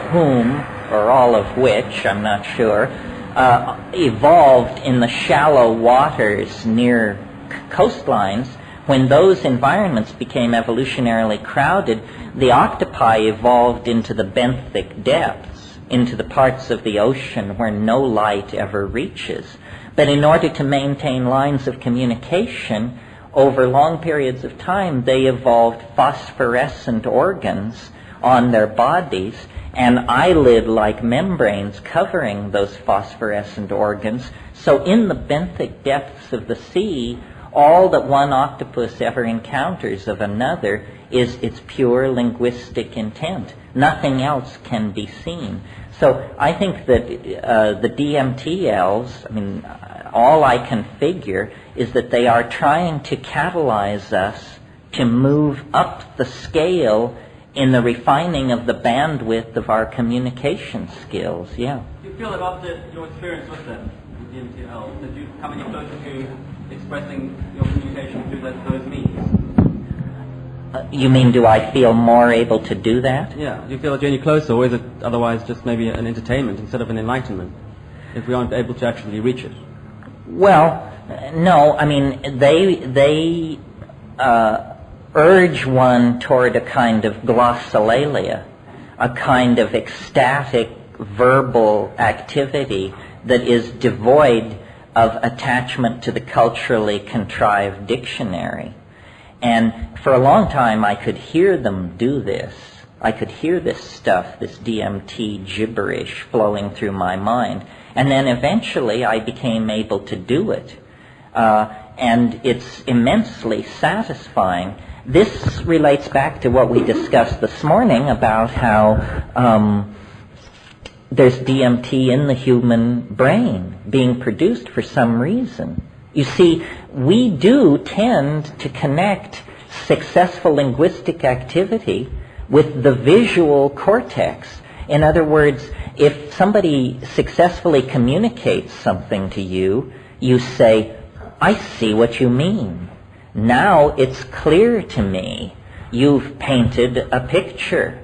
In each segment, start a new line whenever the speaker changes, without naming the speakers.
whom, or all of which, I'm not sure, evolved in the shallow waters near coastlines. When those environments became evolutionarily crowded, the octopi evolved into the benthic depths, into the parts of the ocean where no light ever reaches. But in order to maintain lines of communication over long periods of time, they evolved phosphorescent organs on their bodies and eyelid-like membranes covering those phosphorescent organs. So in the benthic depths of the sea, all that one octopus ever encounters of another is its pure linguistic intent. Nothing else can be seen. So I think that the DMT elves, all I can figure is that they are trying to catalyze us to move up the scale in the refining of the bandwidth of our communication skills. Yeah.
Do you feel that after your experience with them, with DMT elves, that you come any closer to expressing your communication through those means?
You mean, do I feel more able to do that?
Yeah. Do you feel that you're any closer, or is it otherwise just maybe an entertainment instead of an enlightenment, if we aren't able to actually reach it?
Well, no. They urge one toward a kind of glossolalia, a kind of ecstatic verbal activity that is devoid of attachment to the culturally contrived dictionary. And for a long time I could hear them do this. I could hear this stuff, this DMT gibberish flowing through my mind. And then eventually I became able to do it. And it's immensely satisfying. This relates back to what we discussed this morning about how there's DMT in the human brain being produced for some reason. You see, we do tend to connect successful linguistic activity with the visual cortex. In other words, if somebody successfully communicates something to you, you say, I see what you mean. Now it's clear to me. You've painted a picture.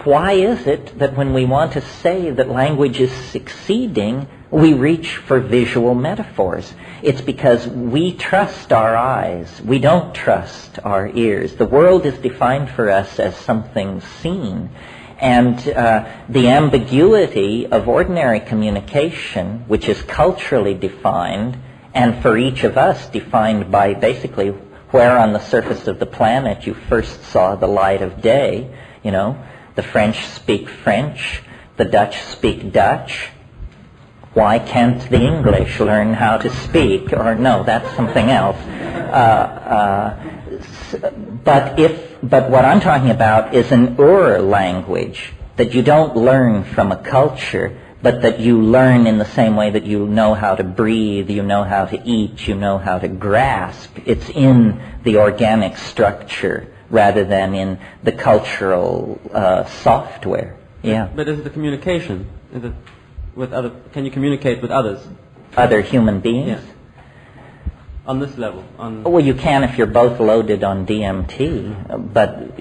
Why is it that when we want to say that language is succeeding, we reach for visual metaphors? It's because we trust our eyes. We don't trust our ears. The world is defined for us as something seen. And the ambiguity of ordinary communication, which is culturally defined, and for each of us defined by basically where on the surface of the planet you first saw the light of day. You know, the French speak French, the Dutch speak Dutch. Why can't the English learn how to speak? Or no, that's something else. But what I'm talking about is an language that you don't learn from a culture, but that you learn in the same way that you know how to breathe, you know how to eat, you know how to grasp. It's in the organic structure rather than in the cultural software. Yeah.
But is it the communication? Is it with other? Can you communicate with others?
Other human beings?
Yeah. On this level?
Well, you can if you're both loaded on DMT, but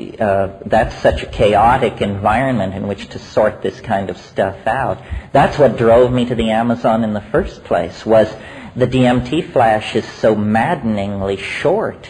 that's such a chaotic environment in which to sort this kind of stuff out. That's what drove me to the Amazon in the first place, was the DMT flash is so maddeningly short.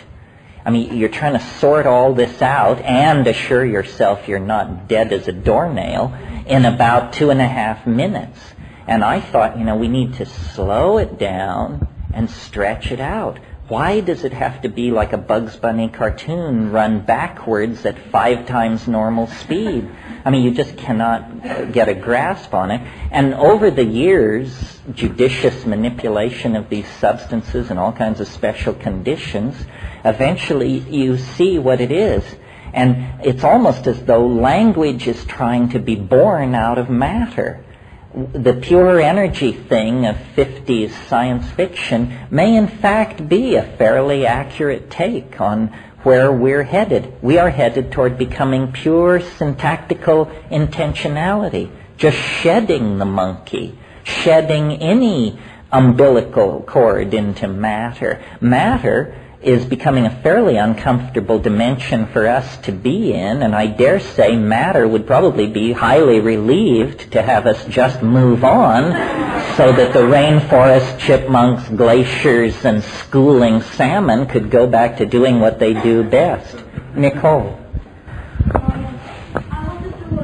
I mean, you're trying to sort all this out and assure yourself you're not dead as a doornail in about 2.5 minutes. And I thought, we need to slow it down and stretch it out. Why does it have to be like a Bugs Bunny cartoon run backwards at 5 times normal speed? I mean, you just cannot get a grasp on it. And over the years, judicious manipulation of these substances and all kinds of special conditions, eventually you see what it is. And it's almost as though language is trying to be born out of matter. The pure energy thing of 50s science fiction may in fact be a fairly accurate take on where we're headed. We are headed toward becoming pure syntactical intentionality, just shedding the monkey, shedding any umbilical cord into matter. Matter is becoming a fairly uncomfortable dimension for us to be in, and I dare say matter would probably be highly relieved to have us just move on so that the rainforest, chipmunks, glaciers, and schooling salmon could go back to doing what they do best. Nicole.
I wanted to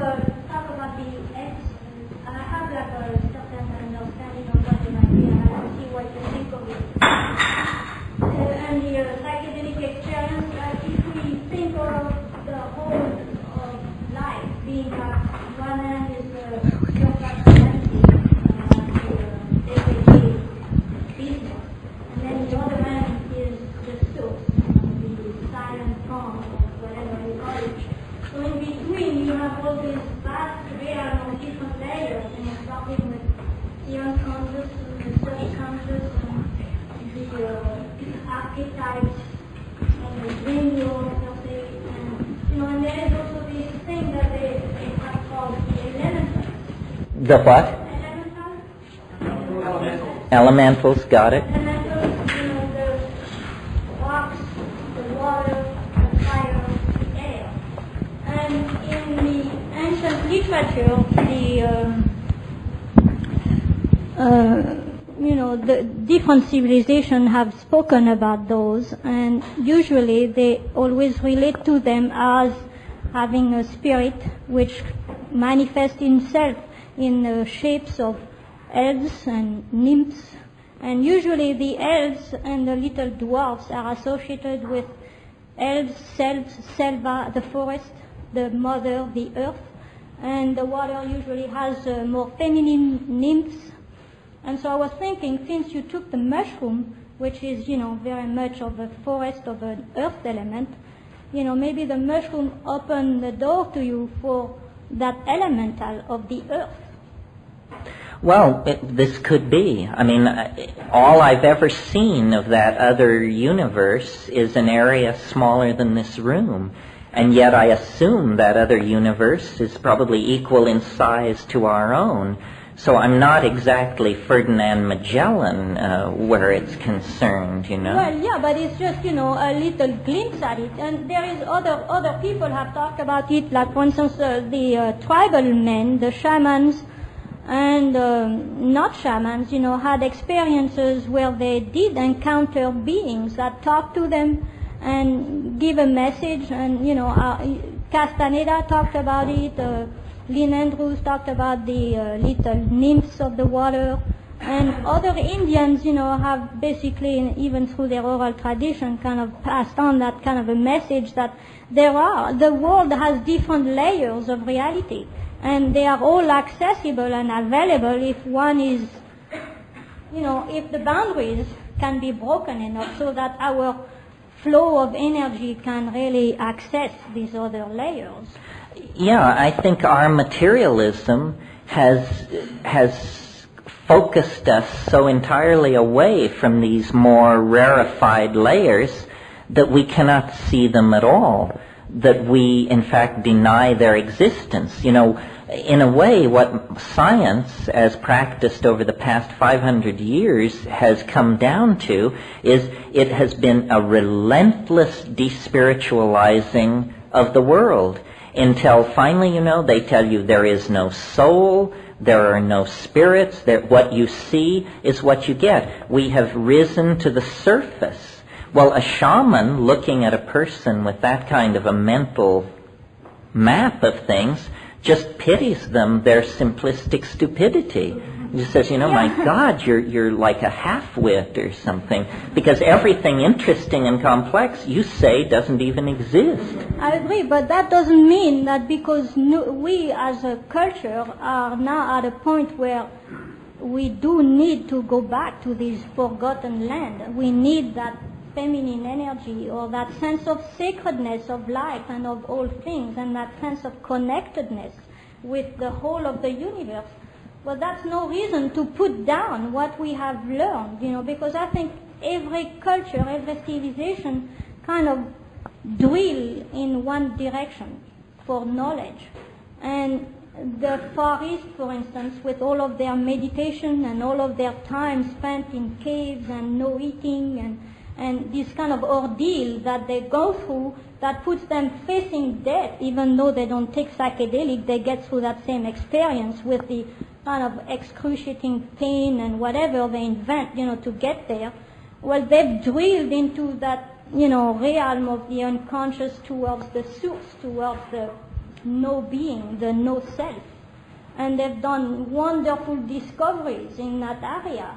talk about the eggs. I have like a certain understanding of what they might be, and I want to see what you think of it. And the psychedelic experience, if we think of the whole of life being like one hand is the self-personality, the everyday business, and then the other hand is the source, the silent form, or whatever you call it. So in between, you have all these vast realm of different layers, and you're starting with the unconscious, the subconscious, and the archetypes, and the dream world, and there is also this thing that they have called the elementals.
The what?
Elementals.
Elementals, got it.
Elementals, the rocks, the water, the fire, the air. And in the ancient literature, the different civilizations have spoken about those, and usually they always relate to them as having a spirit which manifests itself in shapes of elves and nymphs. And usually the elves and the little dwarfs are associated with elves, selva, the forest, the mother, the earth, and the water usually has more feminine nymphs. And so I was thinking, since you took the mushroom, which is, very much of a forest, of an earth element, maybe the mushroom opened the door to you for that elemental of the earth.
Well, this could be. I mean, all I've ever seen of that other universe is an area smaller than this room. And yet I assume that other universe is probably equal in size to our own. So I'm not exactly Ferdinand Magellan where it's concerned,
Well, yeah, but it's just, a little glimpse at it. And there is other people have talked about it, like, for instance, the tribal men, the shamans, and not shamans, had experiences where they did encounter beings that talked to them and give a message. And, Castaneda talked about it. Lynn Andrews talked about the little nymphs of the water, and other Indians, have basically, even through their oral tradition, kind of passed on that kind of a message that the world has different layers of reality, and they are all accessible and available if one is, if the boundaries can be broken enough so that our flow of energy can really access these other layers.
Yeah, I think our materialism has focused us so entirely away from these more rarefied layers that we cannot see them at all, that we in fact deny their existence. In a way, what science, as practiced over the past 500 years, has come down to is it has been a relentless despiritualizing of the world. Until finally, they tell you there is no soul, there are no spirits, that what you see is what you get. We have risen to the surface. Well, a shaman looking at a person with that kind of a mental map of things just pities them, their simplistic stupidity. He says, my God, you're like a half-wit or something, because everything interesting and complex you say doesn't even exist.
I agree, but that doesn't mean that because we as a culture are now at a point where we do need to go back to this forgotten land. We need that feminine energy, or that sense of sacredness of life and of all things, and that sense of connectedness with the whole of the universe. But that's no reason to put down what we have learned, because I think every culture, every civilization kind of drill in one direction for knowledge. And the Far East, for instance, with all of their meditation and all of their time spent in caves and no eating and this kind of ordeal that they go through that puts them facing death, even though they don't take psychedelic, they get through that same experience with the kind of excruciating pain and whatever they invent, to get there. Well, they've drilled into that, realm of the unconscious towards the source, towards the no being, the no self. And they've done wonderful discoveries in that area.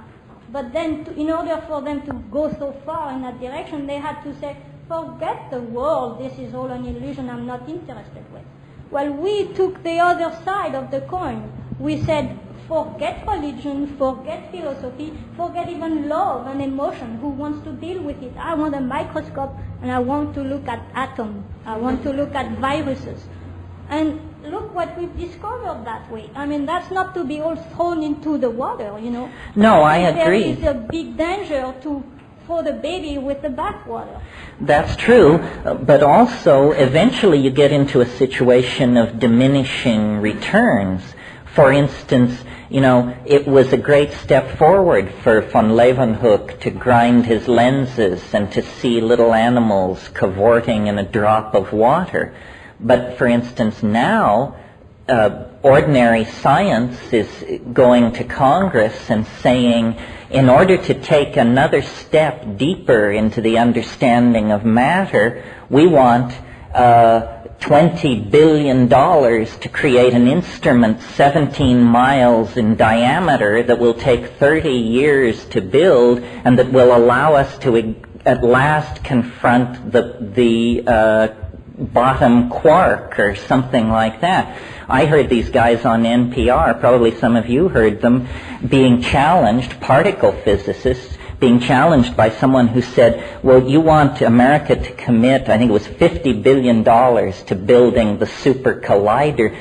But then, in order for them to go so far in that direction, they had to say, forget the world, this is all an illusion, I'm not interested with. Well, we took the other side of the coin. We said, forget religion, forget philosophy, forget even love and emotion. Who wants to deal with it? I want a microscope and I want to look at atoms. I want to look at viruses. And look what we've discovered that way. I mean, that's not to be all thrown into the water,
No, I agree.
There is a big danger to throw the baby with the bathwater.
That's true, but also eventually you get into a situation of diminishing returns. For instance, it was a great step forward for von Leeuwenhoek to grind his lenses and to see little animals cavorting in a drop of water. But for instance, now ordinary science is going to Congress and saying, in order to take another step deeper into the understanding of matter, we want $20 billion to create an instrument 17 miles in diameter that will take 30 years to build and that will allow us to at last confront the bottom quark or something like that. I heard these guys on NPR, probably some of you heard them, being challenged, particle physicists, being challenged by someone who said, well, you want America to commit, I think it was $50 billion to building the super collider.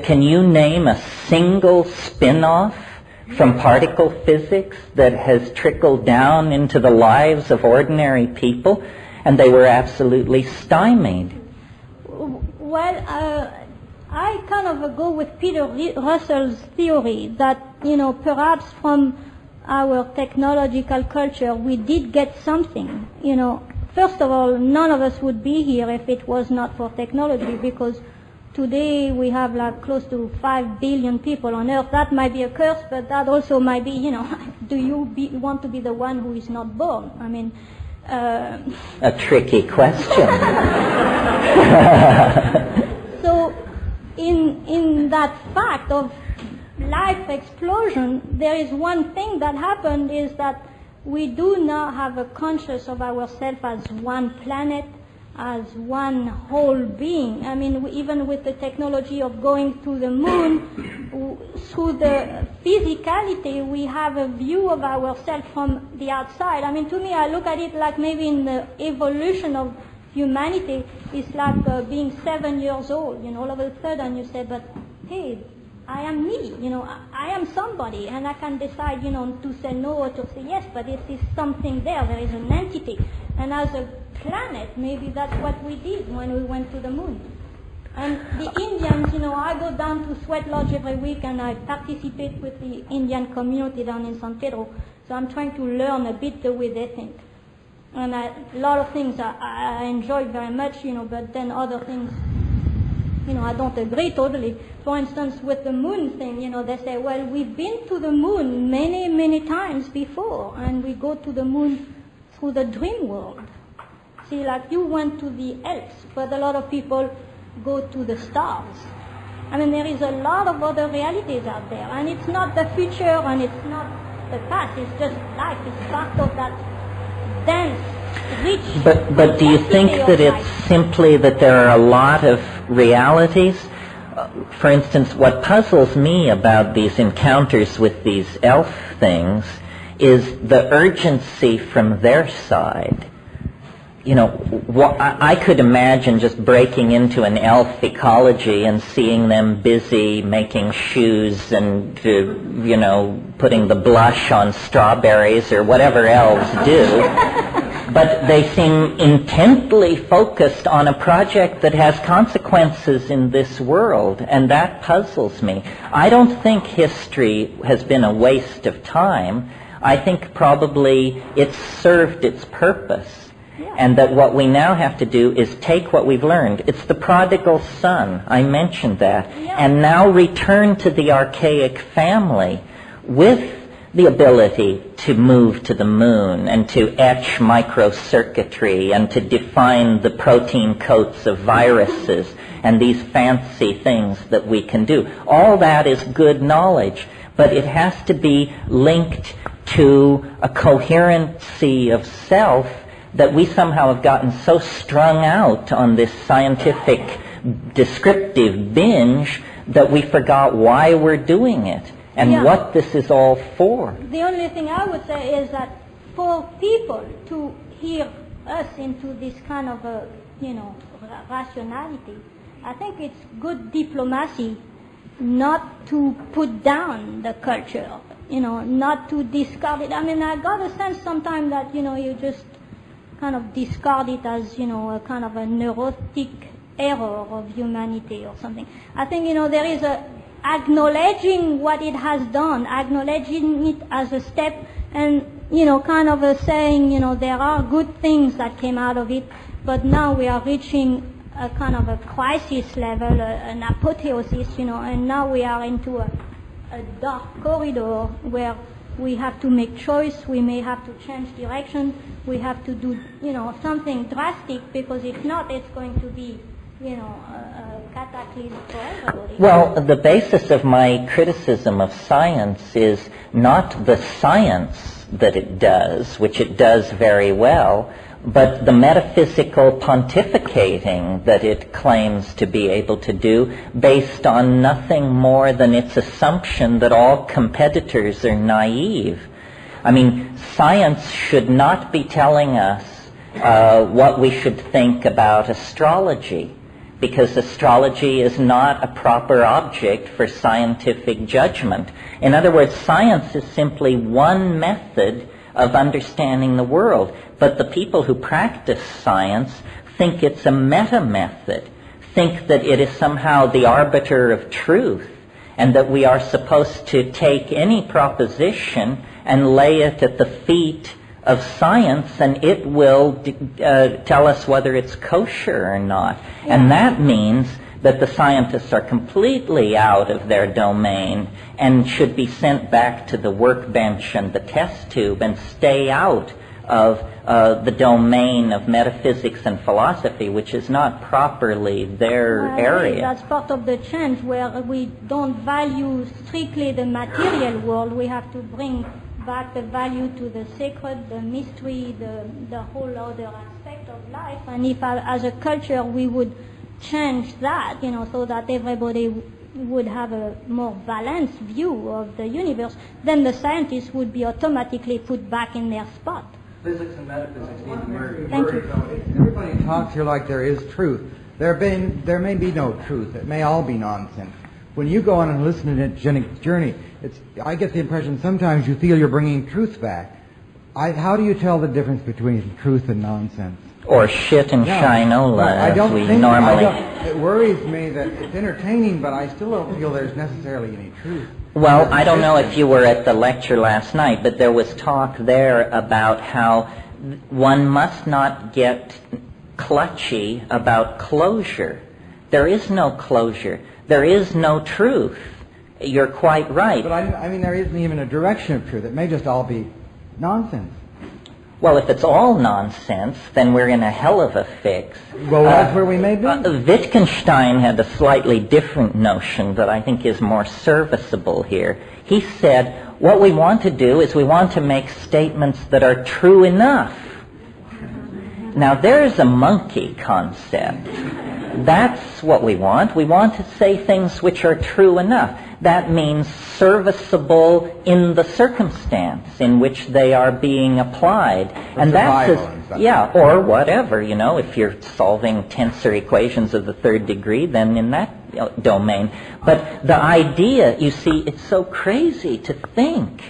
Can you name a single spin-off from particle physics that has trickled down into the lives of ordinary people? And they were absolutely stymied.
Well, I kind of go with Peter Russell's theory that, perhaps from our technological culture we did get something. First of all, none of us would be here if it was not for technology, because today we have close to 5 billion people on Earth. That might be a curse, but that also might be, do you want to be the one who is not born? I mean,
a tricky question.
So in that fact of life explosion, there is one thing that happened, is that we do now have a conscious of ourselves as one planet, as one whole being. I mean, even with the technology of going to the moon, through the physicality, we have a view of ourselves from the outside. I mean, to me, I look at it like maybe in the evolution of humanity, it's like being 7 years old. All of a sudden you say, but hey, I am me, I am somebody, and I can decide, to say no or to say yes, but it is something there is an entity. And as a planet, maybe that's what we did when we went to the moon. And the Indians, I go down to Sweat Lodge every week and I participate with the Indian community down in San Pedro, so I'm trying to learn a bit the way they think. And a lot of things I enjoy very much, but then other things, I don't agree totally. For instance, with the moon thing, they say, well, we've been to the moon many, many times before, and we go to the moon through the dream world. See, you went to the Alps, but a lot of people go to the stars. I mean, there is a lot of other realities out there, and it's not the future and it's not the past, it's just life. It's part of that dense, rich.
But do you think that it's simply that there are a lot of realities? For instance, what puzzles me about these encounters with these elf things is the urgency from their side. I could imagine just breaking into an elf ecology and seeing them busy making shoes and, putting the blush on strawberries or whatever elves do. But they seem intently focused on a project that has consequences in this world, and that puzzles me. I don't think history has been a waste of time. I think probably it's served its purpose.
Yeah.
And that what we now have to do is take what we've learned. It's the prodigal son, I mentioned that,
Yeah.
and now return to the archaic family with the ability to move to the moon and to etch microcircuitry and to define the protein coats of viruses and these fancy things that we can do. All that is good knowledge, but it has to be linked to a coherency of self that we somehow have gotten so strung out on this scientific descriptive binge that we forgot why we're doing it and
Yeah.
what this is all for.
The only thing I would say is that for people to hear us into this kind of a, rationality, I think it's good diplomacy not to put down the culture, not to discard it. I mean, I got a sense sometimes that, you just kind of discard it as, a kind of a neurotic error of humanity or something. I think, there is a acknowledging what it has done, acknowledging it as a step, and, kind of a saying, there are good things that came out of it, but now we are reaching a kind of a crisis level, an apotheosis, and now we are into a dark corridor where we have to make choice, we may have to change direction, we have to do, something drastic, because if not, it's going to be, a cataclysm for everybody.
Well, the basis of my criticism of science is not the science that it does, which it does very well, but the metaphysical pontificating that it claims to be able to do based on nothing more than its assumption that all competitors are naive. I mean, science should not be telling us what we should think about astrology, because astrology is not a proper object for scientific judgment. In other words, science is simply one method of understanding the world, but the people who practice science think it's a meta-method, think that it is somehow the arbiter of truth, and that we are supposed to take any proposition and lay it at the feet of science, and it will tell us whether it's kosher or not.
Yeah.
And that means that the scientists are completely out of their domain and should be sent back to the workbench and the test tube and stay out of the domain of metaphysics and philosophy, which is not properly their area.
That's part of the change, where we don't value strictly the material world. We have to bring back the value to the sacred, the mystery, the whole other aspect of life. And if as a culture we would change that, so that everybody would have a more balanced view of the universe, then the scientists would be automatically put back in their spot.
Physics and metaphysics need to merge.
Thank you.
Everybody talks here like there is truth. There may be no truth. It may all be nonsense. When you go on a hallucinogenic journey, I get the impression sometimes you feel you're bringing truth back. How do you tell the difference between truth and nonsense?
Or shit and shinola, as we normally...
It worries me that it's entertaining, but I still don't feel there's necessarily any truth.
Well, I don't know if you were at the lecture last night, but there was talk there about how one must not get clutchy about closure. There is no closure. There is no truth. You're quite right.
But I mean, there isn't even a direction of truth. It may just all be nonsense.
Well, if it's all nonsense, then we're in a hell of a fix.
Well, that's where we may be.
Wittgenstein had a slightly different notion that I think is more serviceable here. He said, what we want to do is we want to make statements that are true enough. Now, there's a monkey concept. That's what we want. We want to say things which are true enough. That means serviceable in the circumstance in which they are being applied. And that's or whatever, if you're solving tensor equations of the third degree, then in that domain. But the idea, you see, it's so crazy to think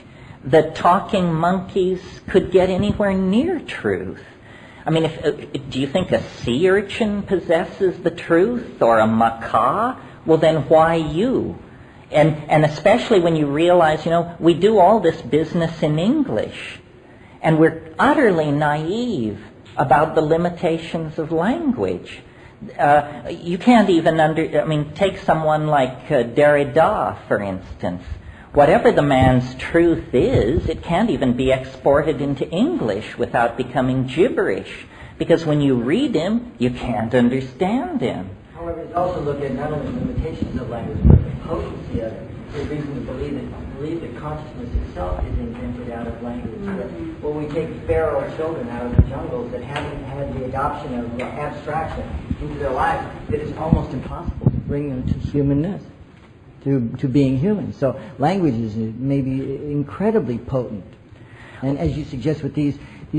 that talking monkeys could get anywhere near truth. I mean, do you think a sea urchin possesses the truth, or a macaw? Well, then why you? And especially when you realize, we do all this business in English, and we're utterly naive about the limitations of language. You can't even take someone like Derrida, for instance. Whatever the man's truth is, it can't even be exported into English without becoming gibberish, because when you read him, you can't understand him.
However, it's also look at not only the limitations of language, but the potency of it. There's reason to believe that consciousness itself is invented out of language. When we take feral children out of the jungles that haven't had the adoption of abstraction into their lives, it is almost impossible to bring them to humanness, to being human. So language is maybe incredibly potent. And as you suggest with these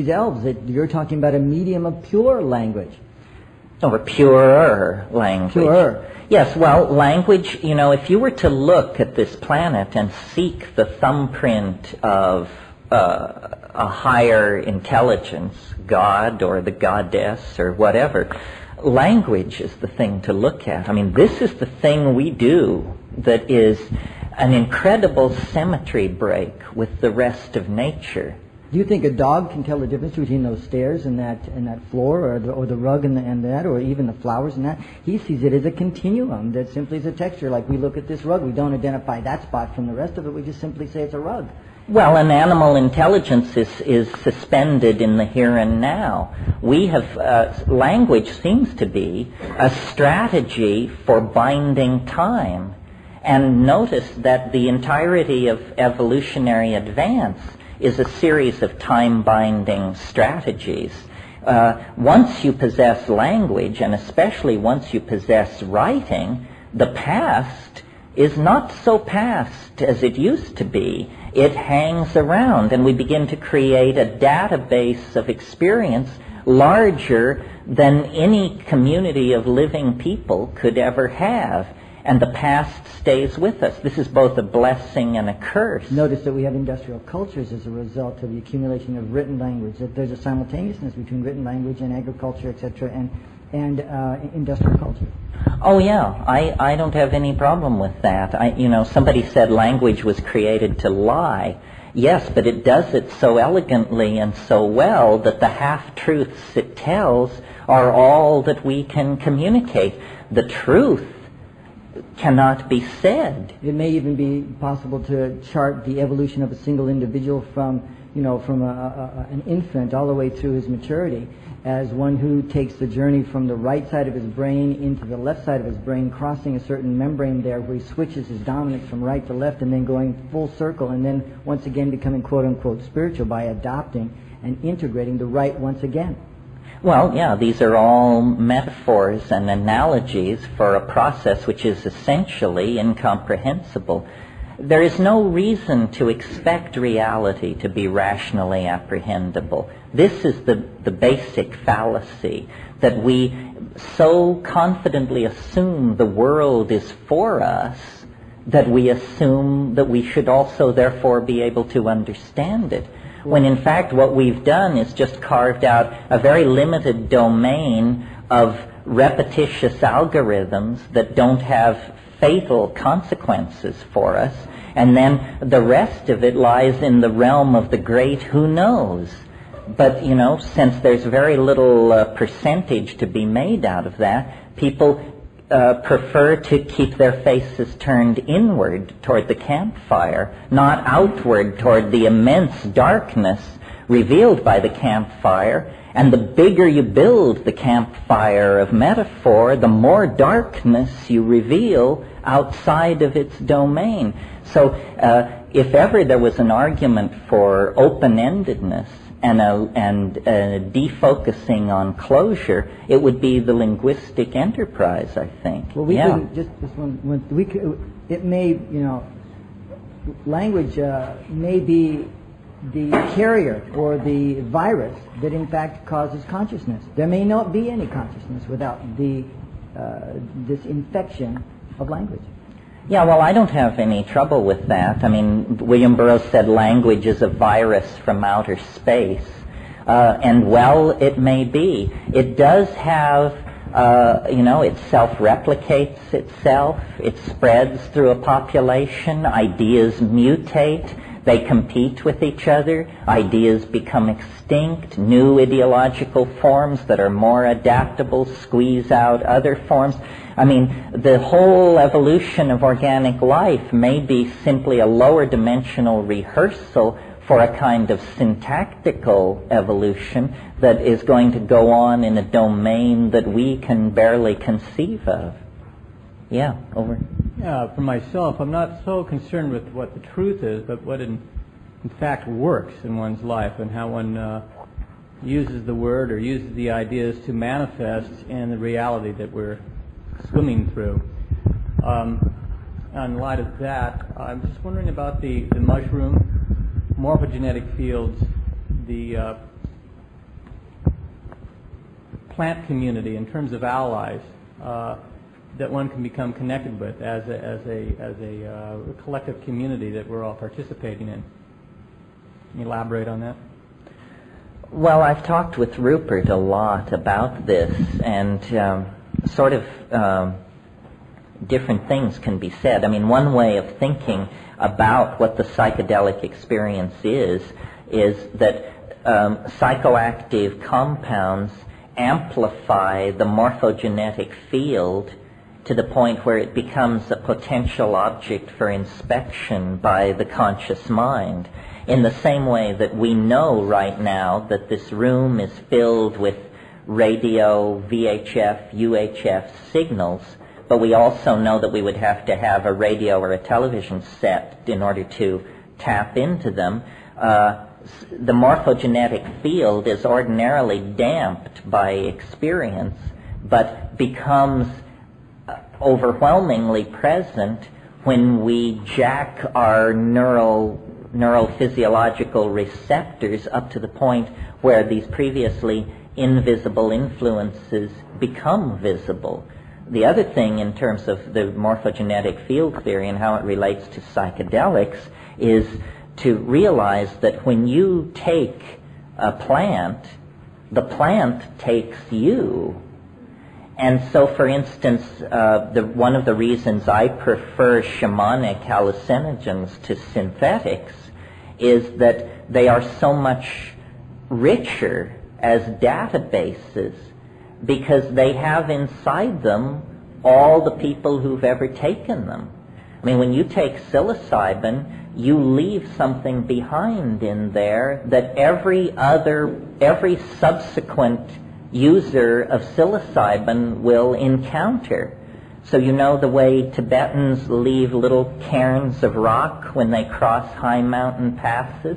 elves, that you're talking about a medium of pure language.
Or purer language.
Purer.
Yes, well, language, if you were to look at this planet and seek the thumbprint of a higher intelligence, God or the goddess or whatever, language is the thing to look at. This is the thing we do that is an incredible symmetry break with the rest of nature.
Do you think a dog can tell the difference between those stairs and that floor, or the rug and that, or even the flowers and that? He sees it as a continuum that simply is a texture. Like we look at this rug, we don't identify that spot from the rest of it. We just simply say it's a rug.
Well, an animal intelligence is suspended in the here and now. We have language seems to be a strategy for binding time. And notice that the entirety of evolutionary advance is a series of time-binding strategies. Once you possess language, and especially once you possess writing, the past is not so past as it used to be. It hangs around, and we begin to create a database of experience larger than any community of living people could ever have. And the past stays with us. This is both a blessing and a curse.
Notice that we have industrial cultures as a result of the accumulation of written language, that there's a simultaneousness between written language and agriculture, etc., and industrial culture.
Oh yeah, I don't have any problem with that. Somebody said language was created to lie. Yes, but it does it so elegantly and so well that the half-truths it tells are all that we can communicate. The truth cannot be said.
It may even be possible to chart the evolution of a single individual from an infant all the way through his maturity as one who takes the journey from the right side of his brain into the left side of his brain, crossing a certain membrane there where he switches his dominance from right to left and then going full circle and then once again becoming quote-unquote spiritual by adopting and integrating the right once again.
Well, yeah, these are all metaphors and analogies for a process which is essentially incomprehensible. There is no reason to expect reality to be rationally apprehendable. This is the basic fallacy, that we so confidently assume the world is for us that we assume that we should also therefore be able to understand it. When in fact what we've done is just carved out a very limited domain of repetitious algorithms that don't have fatal consequences for us, and then the rest of it lies in the realm of the great who knows. But, since there's very little percentage to be made out of that, people prefer to keep their faces turned inward toward the campfire, not outward toward the immense darkness revealed by the campfire. And the bigger you build the campfire of metaphor, the more darkness you reveal outside of its domain. So if ever there was an argument for open-endedness and defocusing on closure, it would be the linguistic enterprise, I think.
Well, we couldn't just one. We could. It may, language may be the carrier or the virus that in fact causes consciousness. There may not be any consciousness without this infection of language.
Yeah, well, I don't have any trouble with that. William Burroughs said language is a virus from outer space. And well, it may be. It does have It self-replicates itself. It spreads through a population. Ideas mutate. They compete with each other. Ideas become extinct. New ideological forms that are more adaptable squeeze out other forms. I mean, the whole evolution of organic life may be simply a lower dimensional rehearsal for a kind of syntactical evolution that is going to go on in a domain that we can barely conceive of. Yeah, over.
Yeah, for myself, I'm not so concerned with what the truth is, but what in fact works in one's life and how one uses the word or uses the ideas to manifest in the reality that we're swimming through. In light of that, I'm just wondering about the mushroom, morphogenetic fields, the plant community in terms of allies that one can become connected with as a collective community that we're all participating in. Can you elaborate on that?
Well, I've talked with Rupert a lot about this, and sort of different things can be said. I mean, one way of thinking about what the psychedelic experience is that psychoactive compounds amplify the morphogenetic field to the point where it becomes a potential object for inspection by the conscious mind. In the same way that we know right now that this room is filled with radio, VHF, UHF signals, but we also know that we would have to have a radio or a television set in order to tap into them. The morphogenetic field is ordinarily damped by experience, but becomes overwhelmingly present when we jack our neurophysiological receptors up to the point where these previously invisible influences become visible. The other thing in terms of the morphogenetic field theory and how it relates to psychedelics is to realize that when you take a plant, the plant takes you. And so, for instance, one of the reasons I prefer shamanic hallucinogens to synthetics is that they are so much richer as databases because they have inside them all the people who've ever taken them. I mean, when you take psilocybin, you leave something behind in there that every subsequent user of psilocybin will encounter. So you know the way Tibetans leave little cairns of rock when they cross high mountain passes?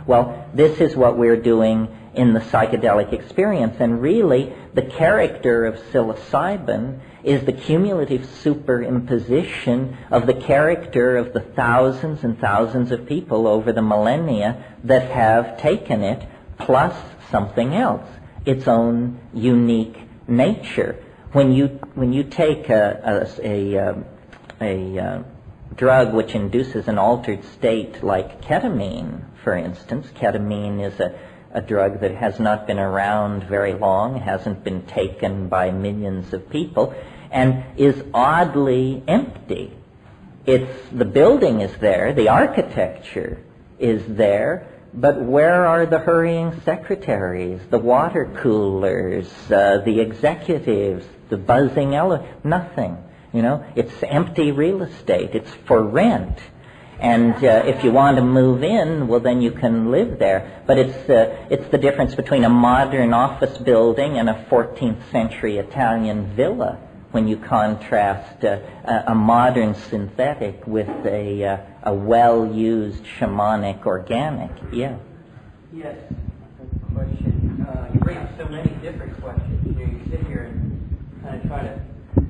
Well, this is what we're doing in the psychedelic experience. And really, the character of psilocybin is the cumulative superimposition of the character of the thousands and thousands of people over the millennia that have taken it, plus something else, its own unique nature. When you take a drug which induces an altered state like ketamine, for instance, ketamine is a drug that has not been around very long, hasn't been taken by millions of people, and is oddly empty. The building is there, the architecture is there, but where are the hurrying secretaries, the water coolers, the executives, the buzzing nothing. It's empty real estate. It's for rent. And if you want to move in, well, then you can live there. But it's the difference between a modern office building and a 14th century Italian villa when you contrast a modern synthetic with a well-used shamanic organic. Yeah.
Yes. Question. You bring up so many different questions. You sit here and kind of try to...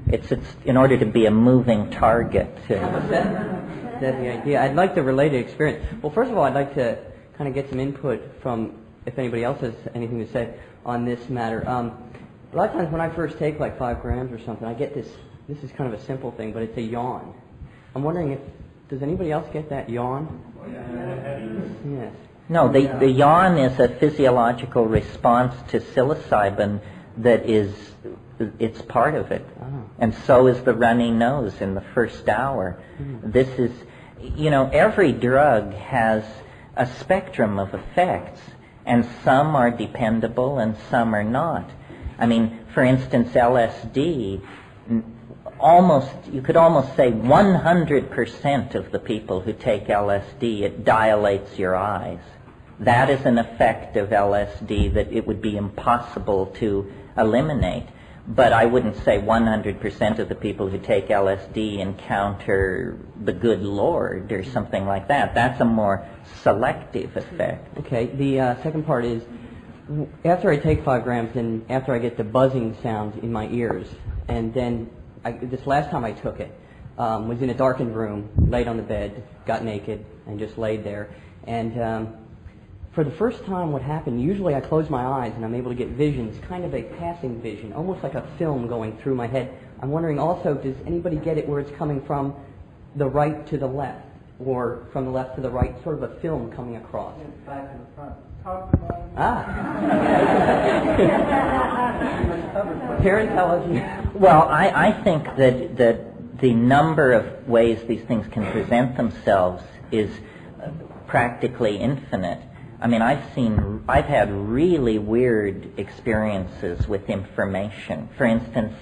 It's in order to be a moving target.
That's the idea. I'd like to relate the experience. Well, first of all, I'd like to kind of get some input from, if anybody else has anything to say on this matter. A lot of times when I first take like 5 grams or something, I get this is kind of a simple thing, but it's a yawn. I'm wondering does anybody else get that yawn? Yes.
No, the yawn is a physiological response to psilocybin that it's part of it.
Oh.
And so is the runny nose in the first hour. This is, every drug has a spectrum of effects, and some are dependable and some are not. I mean, for instance, LSD, you could almost say 100% of the people who take LSD, it dilates your eyes. That is an effect of LSD that it would be impossible to eliminate. But I wouldn't say 100% of the people who take LSD encounter the good Lord or something like that. That's a more selective effect.
Okay, the second part is, after I take 5 grams and after I get the buzzing sounds in my ears, and then this last time I took it, was in a darkened room, laid on the bed, got naked, and just laid there. And for the first time, what happened, usually I close my eyes and I'm able to get visions, kind of a passing vision, almost like a film going through my head. I'm wondering also, does anybody get it where it's coming from the right to the left, or from the left to the right, sort of a film coming across?
Back to the front.
Parentology.
Well, I think that the number of ways these things can present themselves is practically infinite. I mean, I've had really weird experiences with information. For instance,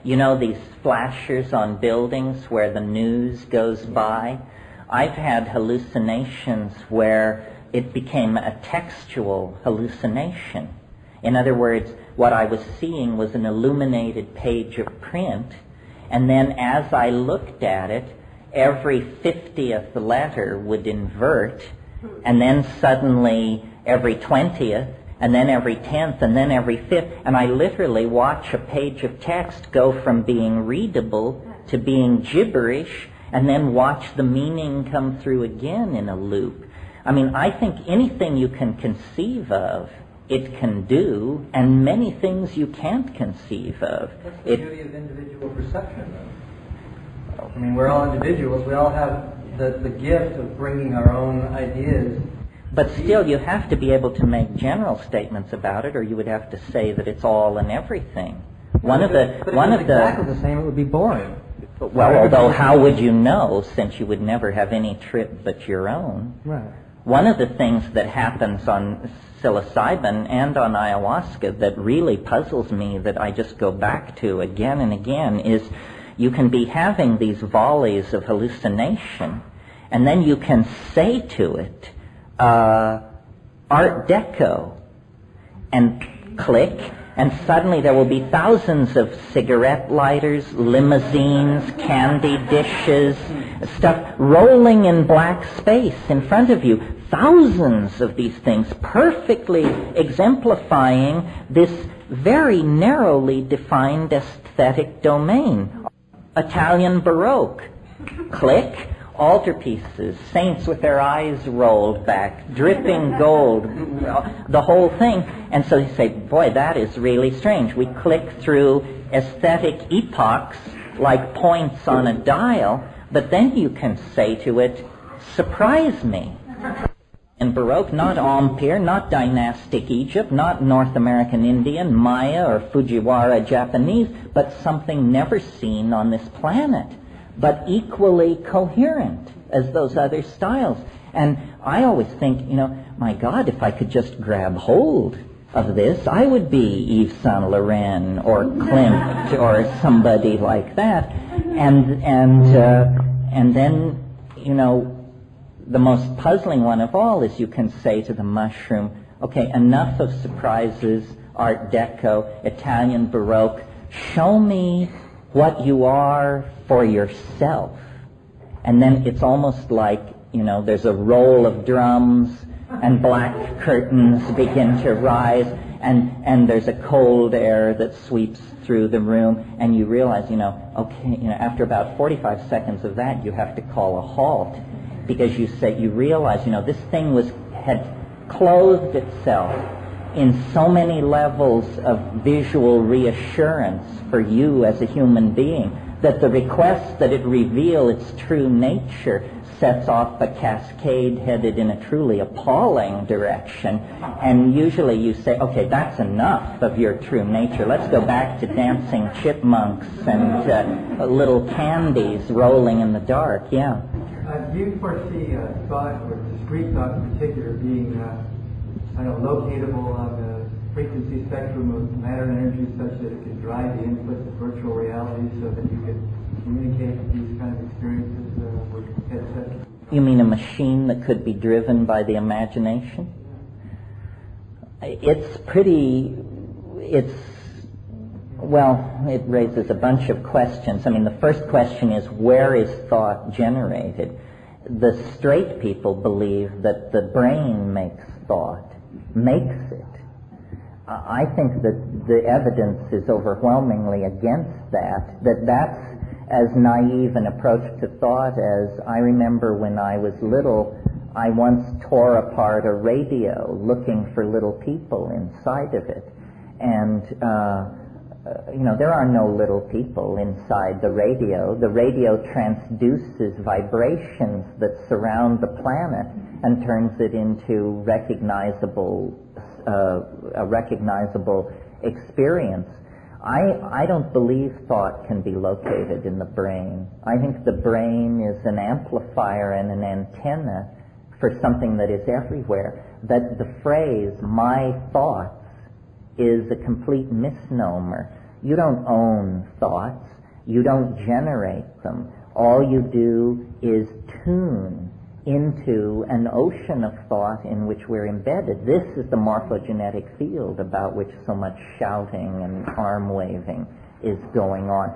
these flashers on buildings where the news goes by? I've had hallucinations where it became a textual hallucination. In other words, what I was seeing was an illuminated page of print, and then as I looked at it, every 50th letter would invert, and then suddenly every 20th, and then every 10th, and then every 5th, and I literally watch a page of text go from being readable to being gibberish, and then watch the meaning come through again in a loop. I mean, I think anything you can conceive of, it can do, and many things you can't conceive of.
That's the beauty of individual perception, though. I mean, we're all individuals. We all have the gift of bringing our own ideas.
But still, you have to be able to make general statements about it, or you would have to say that it's all and everything.
But if it was exactly the same, it would be boring.
Well, although how would you know, since you would never have any trip but your own?
Right.
One of the things that happens on psilocybin and on ayahuasca that really puzzles me, that I just go back to again and again, is you can be having these volleys of hallucination, and then you can say to it, Art Deco, and click, and suddenly there will be thousands of cigarette lighters, limousines, candy dishes, stuff rolling in black space in front of you. Thousands of these things, perfectly exemplifying this very narrowly defined aesthetic domain. Italian Baroque. Click. Altarpieces, saints with their eyes rolled back, dripping gold, the whole thing. And so you say, boy, that is really strange. We click through aesthetic epochs like points on a dial, but then you can say to it, surprise me. In Baroque, not Empire, not dynastic Egypt, not North American Indian, Maya, or Fujiwara Japanese, but something never seen on this planet, but equally coherent as those other styles. And I always think, my God, if I could just grab hold of this, I would be Yves Saint Laurent or Klimt or somebody like that. And then, the most puzzling one of all is you can say to the mushroom, okay, enough of surprises, Art Deco, Italian Baroque, show me what you are for yourself. And then it's almost like, there's a roll of drums and black curtains begin to rise, and there's a cold air that sweeps through the room, and you realize, after about 45 seconds of that, you have to call a halt, because you realize, this thing had clothed itself in so many levels of visual reassurance for you as a human being that the request that it reveal its true nature sets off a cascade headed in a truly appalling direction, and usually you say, okay, that's enough of your true nature. Let's go back to dancing chipmunks and little candies rolling in the dark. Yeah.
Do you foresee thought, or discrete thought in particular, being locatable on the frequency spectrum of matter and energy such that it can drive the inputs of virtual reality so that you can communicate these kind of experiences with headsets?
You mean a machine that could be driven by the imagination? It raises a bunch of questions. I mean, the first question is, where is thought generated? The straight people believe that the brain makes thought, makes it. I think that the evidence is overwhelmingly against that that's as naive an approach to thought as I remember when I was little. I once tore apart a radio looking for little people inside of it. And, there are no little people inside the radio. The radio transduces vibrations that surround the planet and turns it into a recognizable experience. I don't believe thought can be located in the brain. I think the brain is an amplifier and an antenna for something that is everywhere. That the phrase, my thoughts, is a complete misnomer. You don't own thoughts. You don't generate them. All you do is tune into an ocean of thought in which we're embedded. This is the morphogenetic field about which so much shouting and arm waving is going on.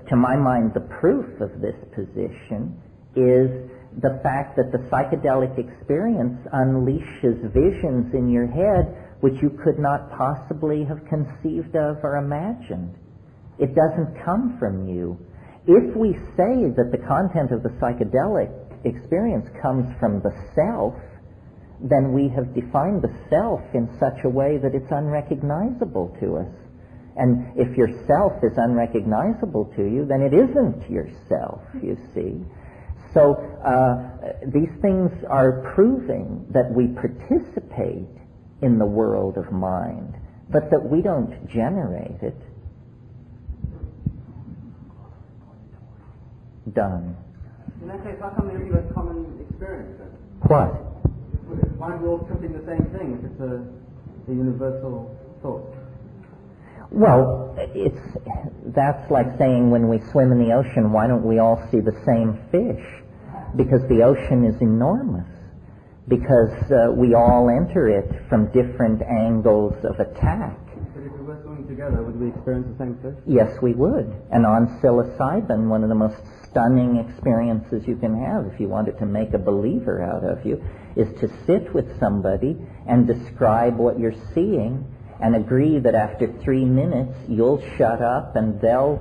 To my mind, the proof of this position is the fact that the psychedelic experience unleashes visions in your head which you could not possibly have conceived of or imagined. It doesn't come from you. If we say that the content of the psychedelic experience comes from the self, then we have defined the self in such a way that it's unrecognizable to us. And if your self is unrecognizable to you, then it isn't yourself, you see. So these things are proving that we participate in the world of mind, but that we don't generate it. Done.
In that case, how come there isn't a common experience then?
What?
Why are we all tripping the same thing if it's a universal thought?
Well, that's like saying when we swim in the ocean, why don't we all see the same fish? Because the ocean is enormous. Because we all enter it from different angles of attack.
But if we were swimming together, would we experience the same fish?
Yes, we would. And on psilocybin, one of the most stunning experiences you can have, if you wanted to make a believer out of you, is to sit with somebody and describe what you're seeing and agree that after 3 minutes you'll shut up and they'll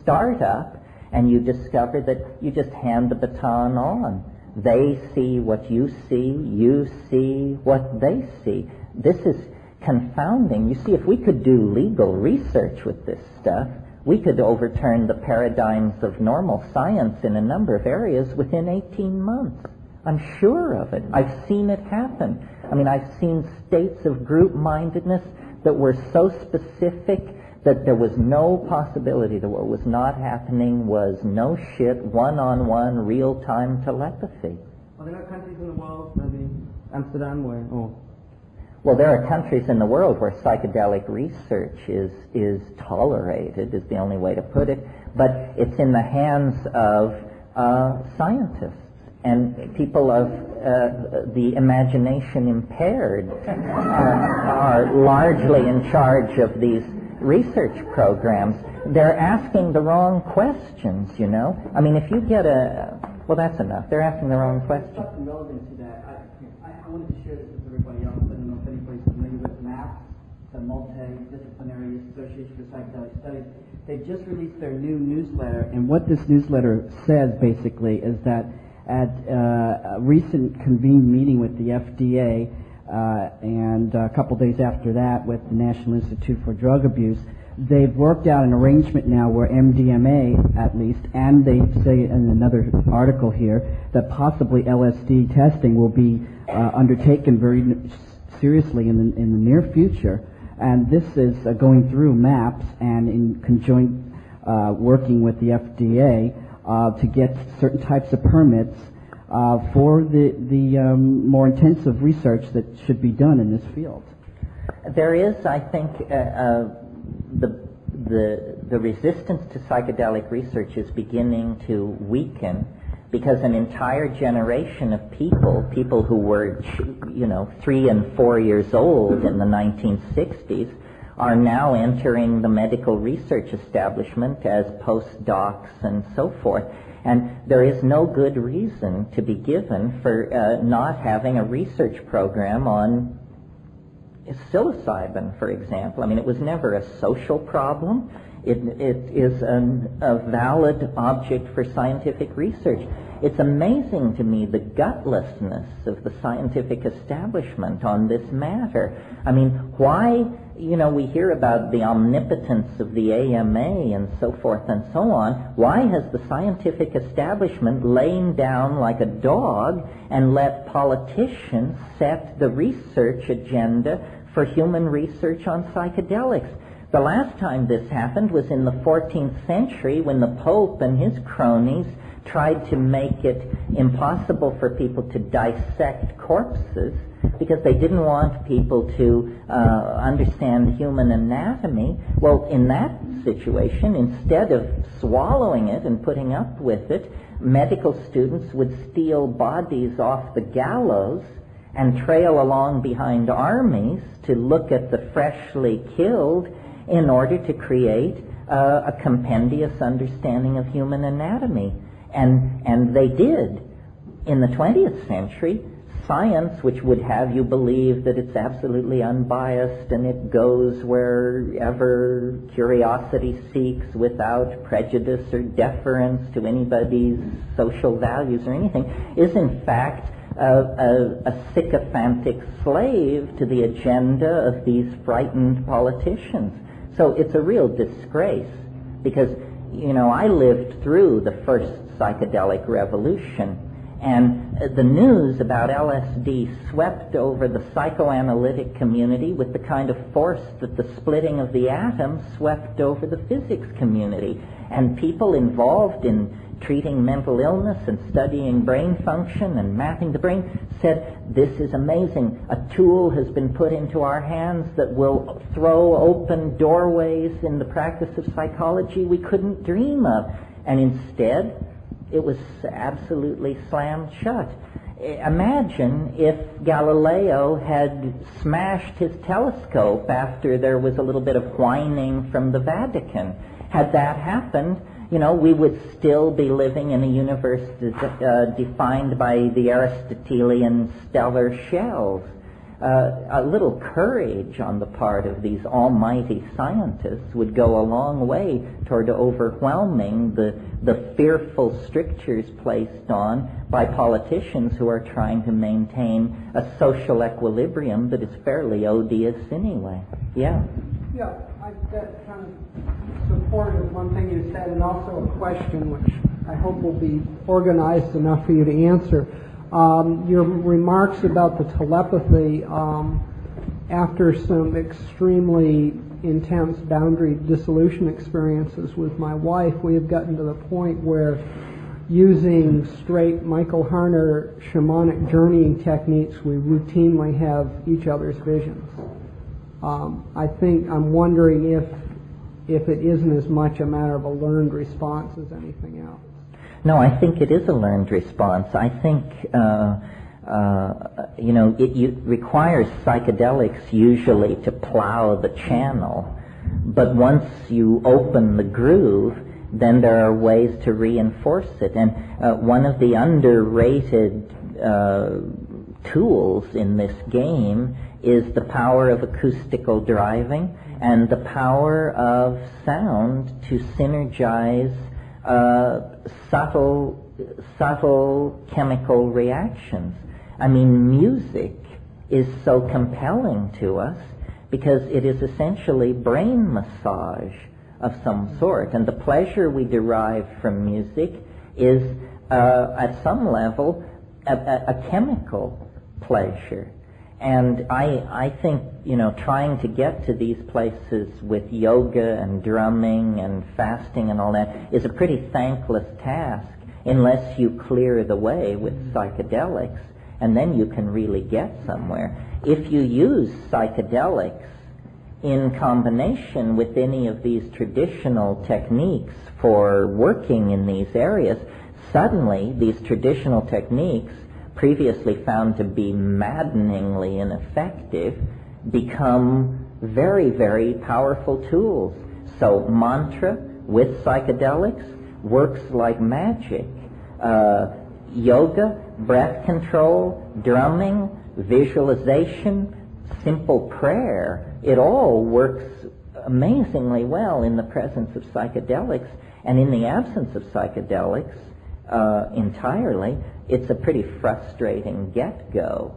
start up, and you discover that you just hand the baton on. They see what you see what they see. This is confounding. You see, if we could do legal research with this stuff, we could overturn the paradigms of normal science in a number of areas within 18 months. I'm sure of it. I've seen it happen. I mean, I've seen states of group-mindedness that were so specific that there was no possibility that what was not happening was no shit, one-on-one, real-time telepathy.
Are there no countries in the world, maybe Amsterdam,
Well, there are countries in the world where psychedelic research is tolerated, is the only way to put it, but it's in the hands of scientists and people of the imagination impaired are largely in charge of these research programs. They're asking the wrong questions, you know. I mean, if you get well, that's enough. They're asking the wrong questions.
Relevant to that, I wanted to share this with everybody else. I don't know if anybody's familiar with MAPS, the Multidisciplinary Association for Psychedelic Studies. They've just released their new newsletter, and what this newsletter says basically is that at a recent convened meeting with the FDA, and a couple days after that with the National Institute for Drug Abuse, they've worked out an arrangement now where MDMA, at least, and they say in another article here that possibly LSD testing will be undertaken very seriously in the near future. And this is going through MAPS and in conjoint working with the FDA to get certain types of permits for the more intensive research that should be done in this field.
There is, I think, the resistance to psychedelic research is beginning to weaken because an entire generation of people who were, 3 and 4 years old in the 1960s, are now entering the medical research establishment as postdocs and so forth. And there is no good reason to be given for not having a research program on psilocybin, for example. I mean, it was never a social problem. It is a valid object for scientific research. It's amazing to me the gutlessness of the scientific establishment on this matter. I mean, why, we hear about the omnipotence of the AMA and so forth and so on. Why has the scientific establishment lain down like a dog and let politicians set the research agenda for human research on psychedelics? The last time this happened was in the 14th century when the Pope and his cronies tried to make it impossible for people to dissect corpses because they didn't want people to understand human anatomy. Well, in that situation, instead of swallowing it and putting up with it, medical students would steal bodies off the gallows and trail along behind armies to look at the freshly killed in order to create a compendious understanding of human anatomy. And they did. In the 20th century, science, which would have you believe that it's absolutely unbiased and it goes wherever curiosity seeks without prejudice or deference to anybody's social values or anything, is in fact a sycophantic slave to the agenda of these frightened politicians. So it's a real disgrace because, I lived through the first psychedelic revolution, and the news about LSD swept over the psychoanalytic community with the kind of force that the splitting of the atom swept over the physics community. And people involved in treating mental illness and studying brain function and mapping the brain said, this is amazing. A tool has been put into our hands that will throw open doorways in the practice of psychology we couldn't dream of. And instead, it was absolutely slammed shut. Imagine if Galileo had smashed his telescope after there was a little bit of whining from the Vatican. Had that happened, we would still be living in a universe defined by the Aristotelian stellar shells. A little courage on the part of these almighty scientists would go a long way toward overwhelming the fearful strictures placed on by politicians who are trying to maintain a social equilibrium that is fairly odious anyway. Yeah.
Yeah, that kind of supported one thing you said, and also a question which I hope will be organized enough for you to answer. Your remarks about the telepathy after some extremely intense boundary dissolution experiences with my wife, we have gotten to the point where using straight Michael Harner shamanic journeying techniques, we routinely have each other's visions. I'm wondering if it isn't as much a matter of a learned response as anything else.
No, I think it is a learned response. I think, it requires psychedelics usually to plow the channel. But once you open the groove, then there are ways to reinforce it. And one of the underrated tools in this game is the power of acoustical driving and the power of sound to synergize subtle chemical reactions. I mean, music is so compelling to us because it is essentially brain massage of some sort. And the pleasure we derive from music is, at some level, a chemical pleasure. And I think, trying to get to these places with yoga and drumming and fasting and all that is a pretty thankless task unless you clear the way with psychedelics, and then you can really get somewhere. If you use psychedelics in combination with any of these traditional techniques for working in these areas, suddenly these traditional techniques, previously found to be maddeningly ineffective, become very, very powerful tools. So mantra with psychedelics works like magic. Yoga, breath control, drumming, visualization, simple prayer, it all works amazingly well in the presence of psychedelics, and in the absence of psychedelics entirely, it's a pretty frustrating get-go.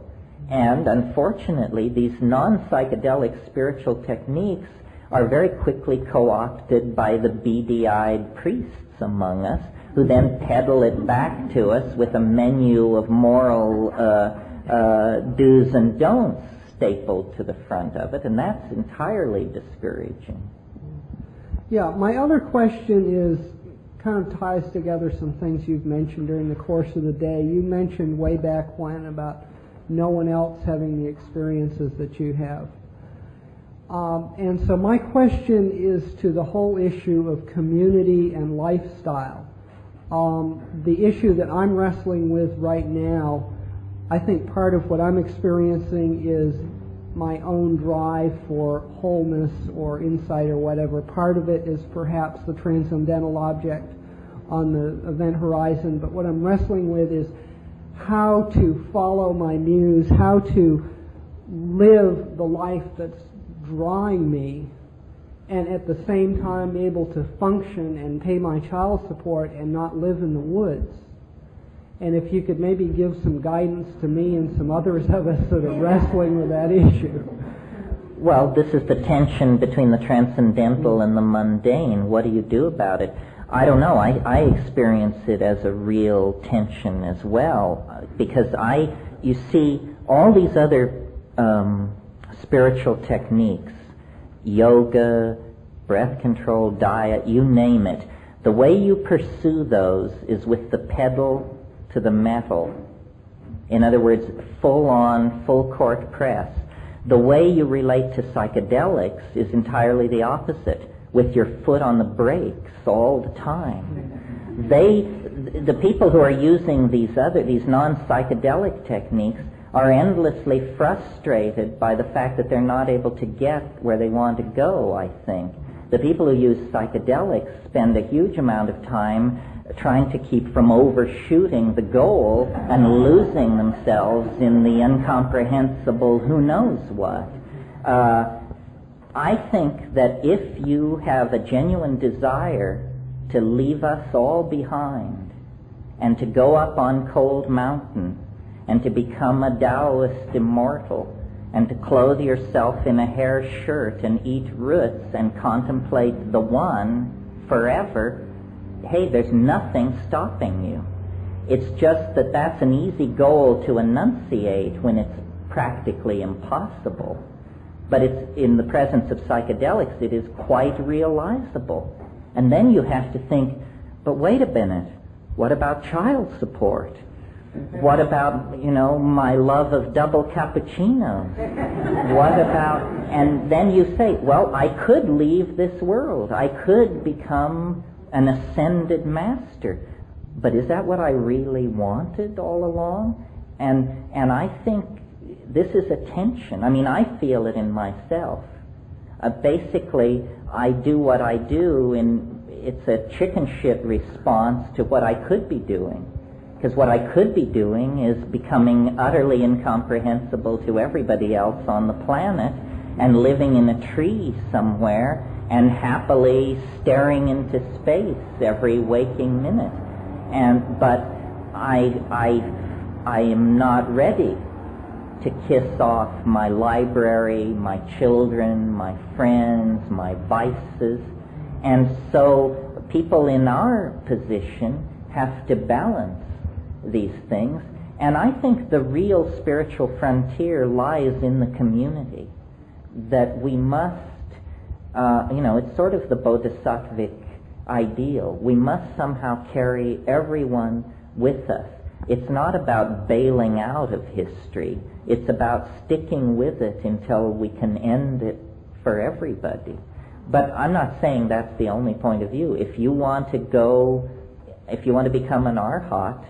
And unfortunately, these non-psychedelic spiritual techniques are very quickly co-opted by the beady-eyed priests among us, who then peddle it back to us with a menu of moral do's and don'ts stapled to the front of it, and that's entirely discouraging.
Yeah, my other question is, kind of ties together some things you've mentioned during the course of the day. You mentioned way back when about no one else having the experiences that you have. And so my question is to the whole issue of community and lifestyle. The issue that I'm wrestling with right now, I think part of what I'm experiencing is my own drive for wholeness or insight or whatever. Part of it is perhaps the transcendental object on the event horizon, but what I'm wrestling with is how to follow my muse, how to live the life that's drawing me, and at the same time able to function and pay my child support and not live in the woods. And if you could maybe give some guidance to me and some others of us that are wrestling with that issue.
Well, this is the tension between the transcendental and the mundane. What do you do about it? I don't know. I experience it as a real tension as well, because you see, all these other spiritual techniques, yoga, breath control, diet, you name it, the way you pursue those is with the pedal to the metal. In other words, full-on, full-court press. The way you relate to psychedelics is entirely the opposite, with your foot on the brakes all the time. The people who are using these non-psychedelic techniques are endlessly frustrated by the fact that they're not able to get where they want to go, I think. The people who use psychedelics spend a huge amount of time trying to keep from overshooting the goal and losing themselves in the incomprehensible who knows what. I think that if you have a genuine desire to leave us all behind and to go up on Cold Mountain and to become a Taoist immortal and to clothe yourself in a hair shirt and eat roots and contemplate the One forever, hey, there's nothing stopping you. It's just that that's an easy goal to enunciate when it's practically impossible. But it's in the presence of psychedelics, it is quite realizable. And then you have to think, but wait a minute, what about child support? What about, my love of double cappuccinos? What about, and then you say, well, I could leave this world. I could become an ascended master. But is that what I really wanted all along? And I think this is a tension. I mean, I feel it in myself. Basically, I do what I do, and it's a chicken shit response to what I could be doing. Because what I could be doing is becoming utterly incomprehensible to everybody else on the planet and living in a tree somewhere and happily staring into space every waking minute. But I am not ready to kiss off my library, my children, my friends, my vices. And so people in our position have to balance these things. And I think the real spiritual frontier lies in the community. That we must, it's sort of the bodhisattvic ideal. We must somehow carry everyone with us. It's not about bailing out of history. It's about sticking with it until we can end it for everybody. But I'm not saying that's the only point of view. If you want to become an arhat,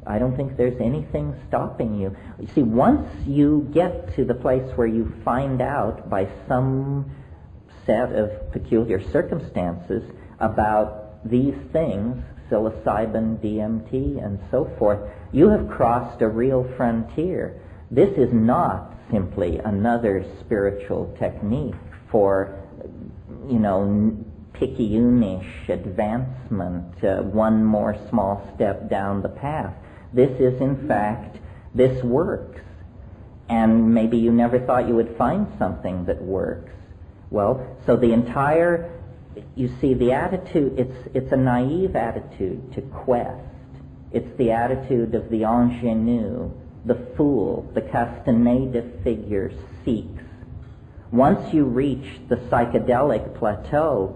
I don't think there's anything stopping you. You see, once you get to the place where you find out by some set of peculiar circumstances about these things, psilocybin, DMT, and so forth, you have crossed a real frontier. This is not simply another spiritual technique for, picayunish advancement, one more small step down the path. This is, in fact, this works. And maybe you never thought you would find something that works. Well, so the entire, you see, the attitude, it's a naive attitude to quest. It's the attitude of the ingenue, the fool, the Castaneda figure seeks. Once you reach the psychedelic plateau,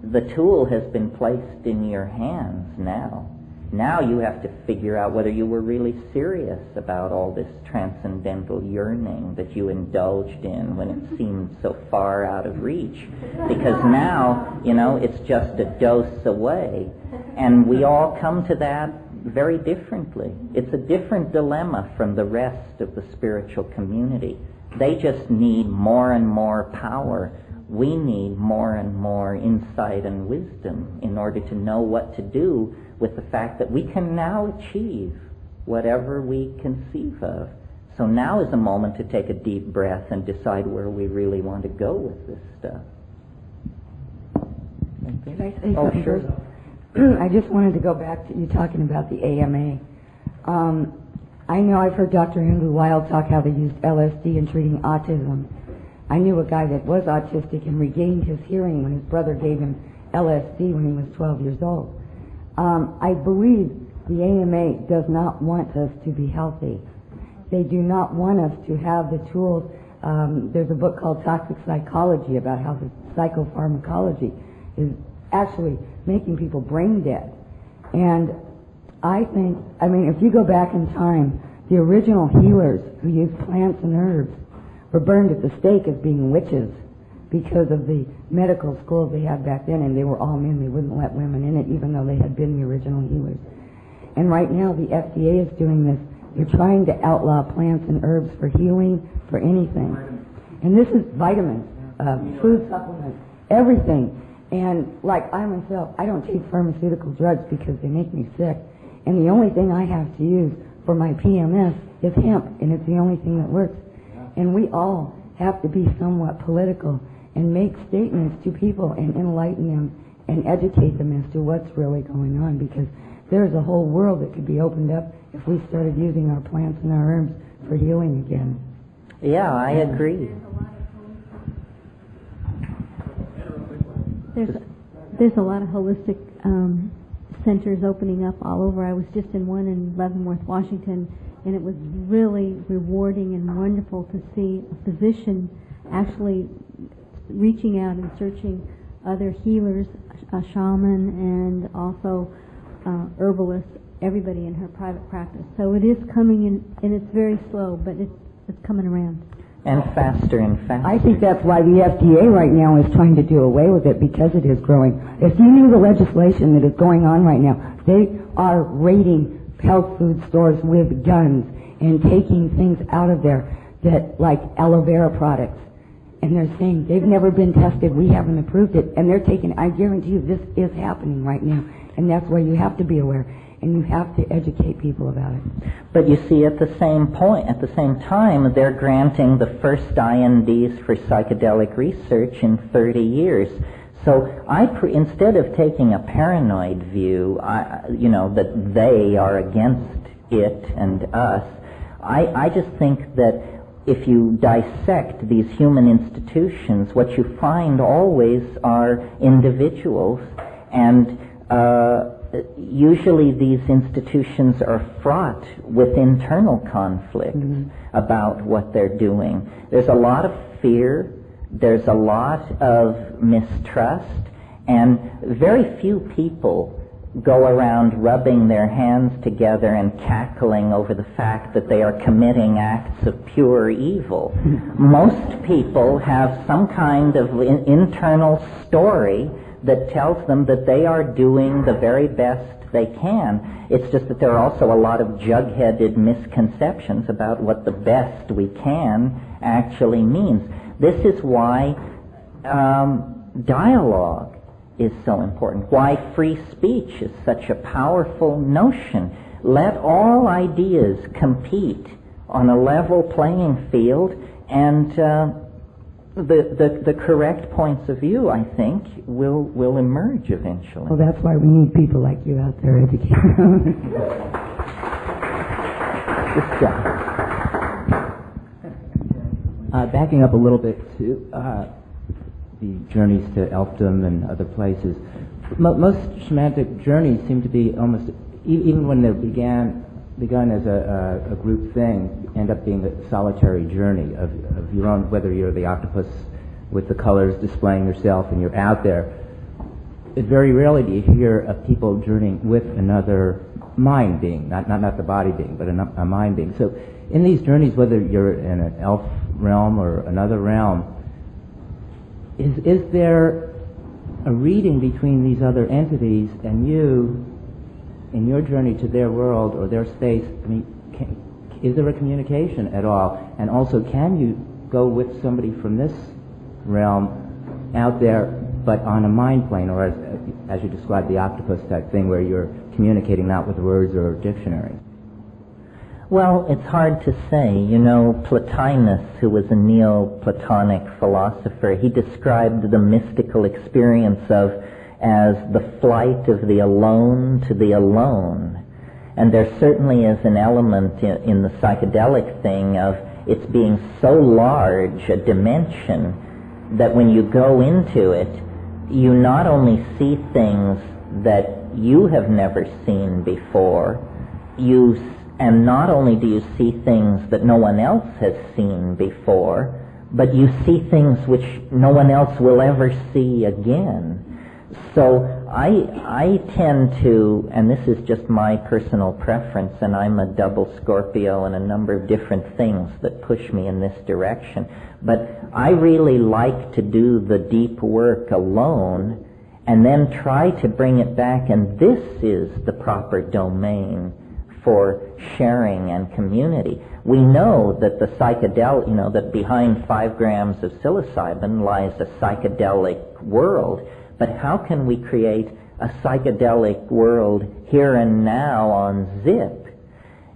the tool has been placed in your hands now. Now you have to figure out whether you were really serious about all this transcendental yearning that you indulged in when it seemed so far out of reach. Because now, it's just a dose away. And we all come to that very differently. It's a different dilemma from the rest of the spiritual community. They just need more and more power. We need more and more insight and wisdom in order to know what to do with the fact that we can now achieve whatever we conceive of. So now is a moment to take a deep breath and decide where we really want to go with this stuff.
Can I say
Oh,
something
sure.
first? I just wanted to go back to you talking about the AMA. I know I've heard Dr. Andrew Weil talk how they used LSD in treating autism. I knew a guy that was autistic and regained his hearing when his brother gave him LSD when he was 12 years old. I believe the AMA does not want us to be healthy. They do not want us to have the tools. There's a book called Toxic Psychology about how the psychopharmacology is actually making people brain dead. And if you go back in time, the original healers who used plants and herbs were burned at the stake as being witches because of the medical schools they had back then, and they were all men. They wouldn't let women in it, even though they had been the original healers. And right now, the FDA is doing this. They're trying to outlaw plants and herbs for healing, for anything. And this is vitamins, food supplements, everything. And like I myself, I don't take pharmaceutical drugs because they make me sick. And the only thing I have to use for my PMS is hemp, and it's the only thing that works. And we all have to be somewhat political and make statements to people and enlighten them and educate them as to what's really going on, because there's a whole world that could be opened up if we started using our plants and our herbs for healing again.
Yeah, I agree.
There's a lot of holistic centers opening up all over. I was just in one in Leavenworth, Washington, and it was really rewarding and wonderful to see a physician actually reaching out and searching other healers, a shaman, and also herbalists, everybody in her private practice. So it is coming in, and it's very slow, but it's coming around.
And faster and faster.
I think that's why the FDA right now is trying to do away with it, because it is growing. If you knew the legislation that is going on right now, they are raiding health food stores with guns and taking things out of there that, like aloe vera products. And they're saying they've never been tested, we haven't approved it, and they're taking, I guarantee you this is happening right now. And that's why you have to be aware, and you have to educate people about it.
But you see, at the same time, they're granting the first INDs for psychedelic research in 30 years. So instead of taking a paranoid view, that they are against it and us, I just think that if you dissect these human institutions, what you find always are individuals, and usually these institutions are fraught with internal conflict about what they're doing. There's a lot of fear, there's a lot of mistrust, and very few people go around rubbing their hands together and cackling over the fact that they are committing acts of pure evil. Most people have some kind of internal story that tells them that they are doing the very best they can. It's just that there are also a lot of jug-headed misconceptions about what the best we can actually means. This is why dialogue is so important, why free speech is such a powerful notion. Let all ideas compete on a level playing field, and the correct points of view, I think, will emerge eventually.
Well, that's why we need people like you out there educating.
Backing up a little bit to the journeys to elfdom and other places, most shamanic journeys seem to be almost, even when they're begun as a group thing, end up being a solitary journey of your own, whether you're the octopus with the colors displaying yourself and you're out there. Very rarely do you hear of people journeying with another mind being, not the body being, but a mind being. So in these journeys, whether you're in an elf realm or another realm, is there a reading between these other entities and you in your journey to their world or their space? I mean, is there a communication at all? And also, can you go with somebody from this realm out there, but on a mind plane, or as you described, the octopus type thing, where you're communicating not with words or dictionary?
Well, it's hard to say. You know, Plotinus, who was a Neoplatonic philosopher, he described the mystical experience as the flight of the alone to the alone. And there certainly is an element in the psychedelic thing of its being so large a dimension that when you go into it, you not only see things that you have never seen before, and not only do you see things that no one else has seen before, but you see things which no one else will ever see again. So I tend to, and this is just my personal preference, and I'm a double Scorpio and a number of different things that push me in this direction, but I really like to do the deep work alone and then try to bring it back, and this is the proper domain for sharing and community. We know that the psychedelic, that behind 5 grams of psilocybin lies a psychedelic world, but how can we create a psychedelic world here and now on Zip?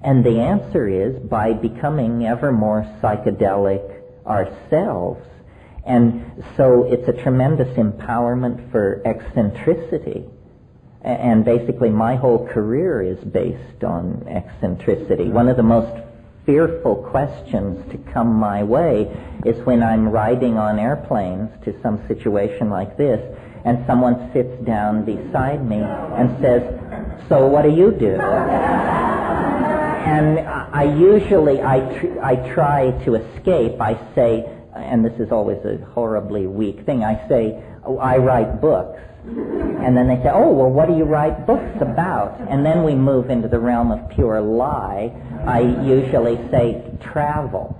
And the answer is by becoming ever more psychedelic ourselves. And so it's a tremendous empowerment for eccentricity. And basically my whole career is based on eccentricity. One of the most fearful questions to come my way is when I'm riding on airplanes to some situation like this, and someone sits down beside me and says, "So what do you do?" And I usually try to escape. I say, and this is always a horribly weak thing, I say, "Oh, I write books." And then they say, "Oh, well, what do you write books about?" And then we move into the realm of pure lie. I usually say, "Travel."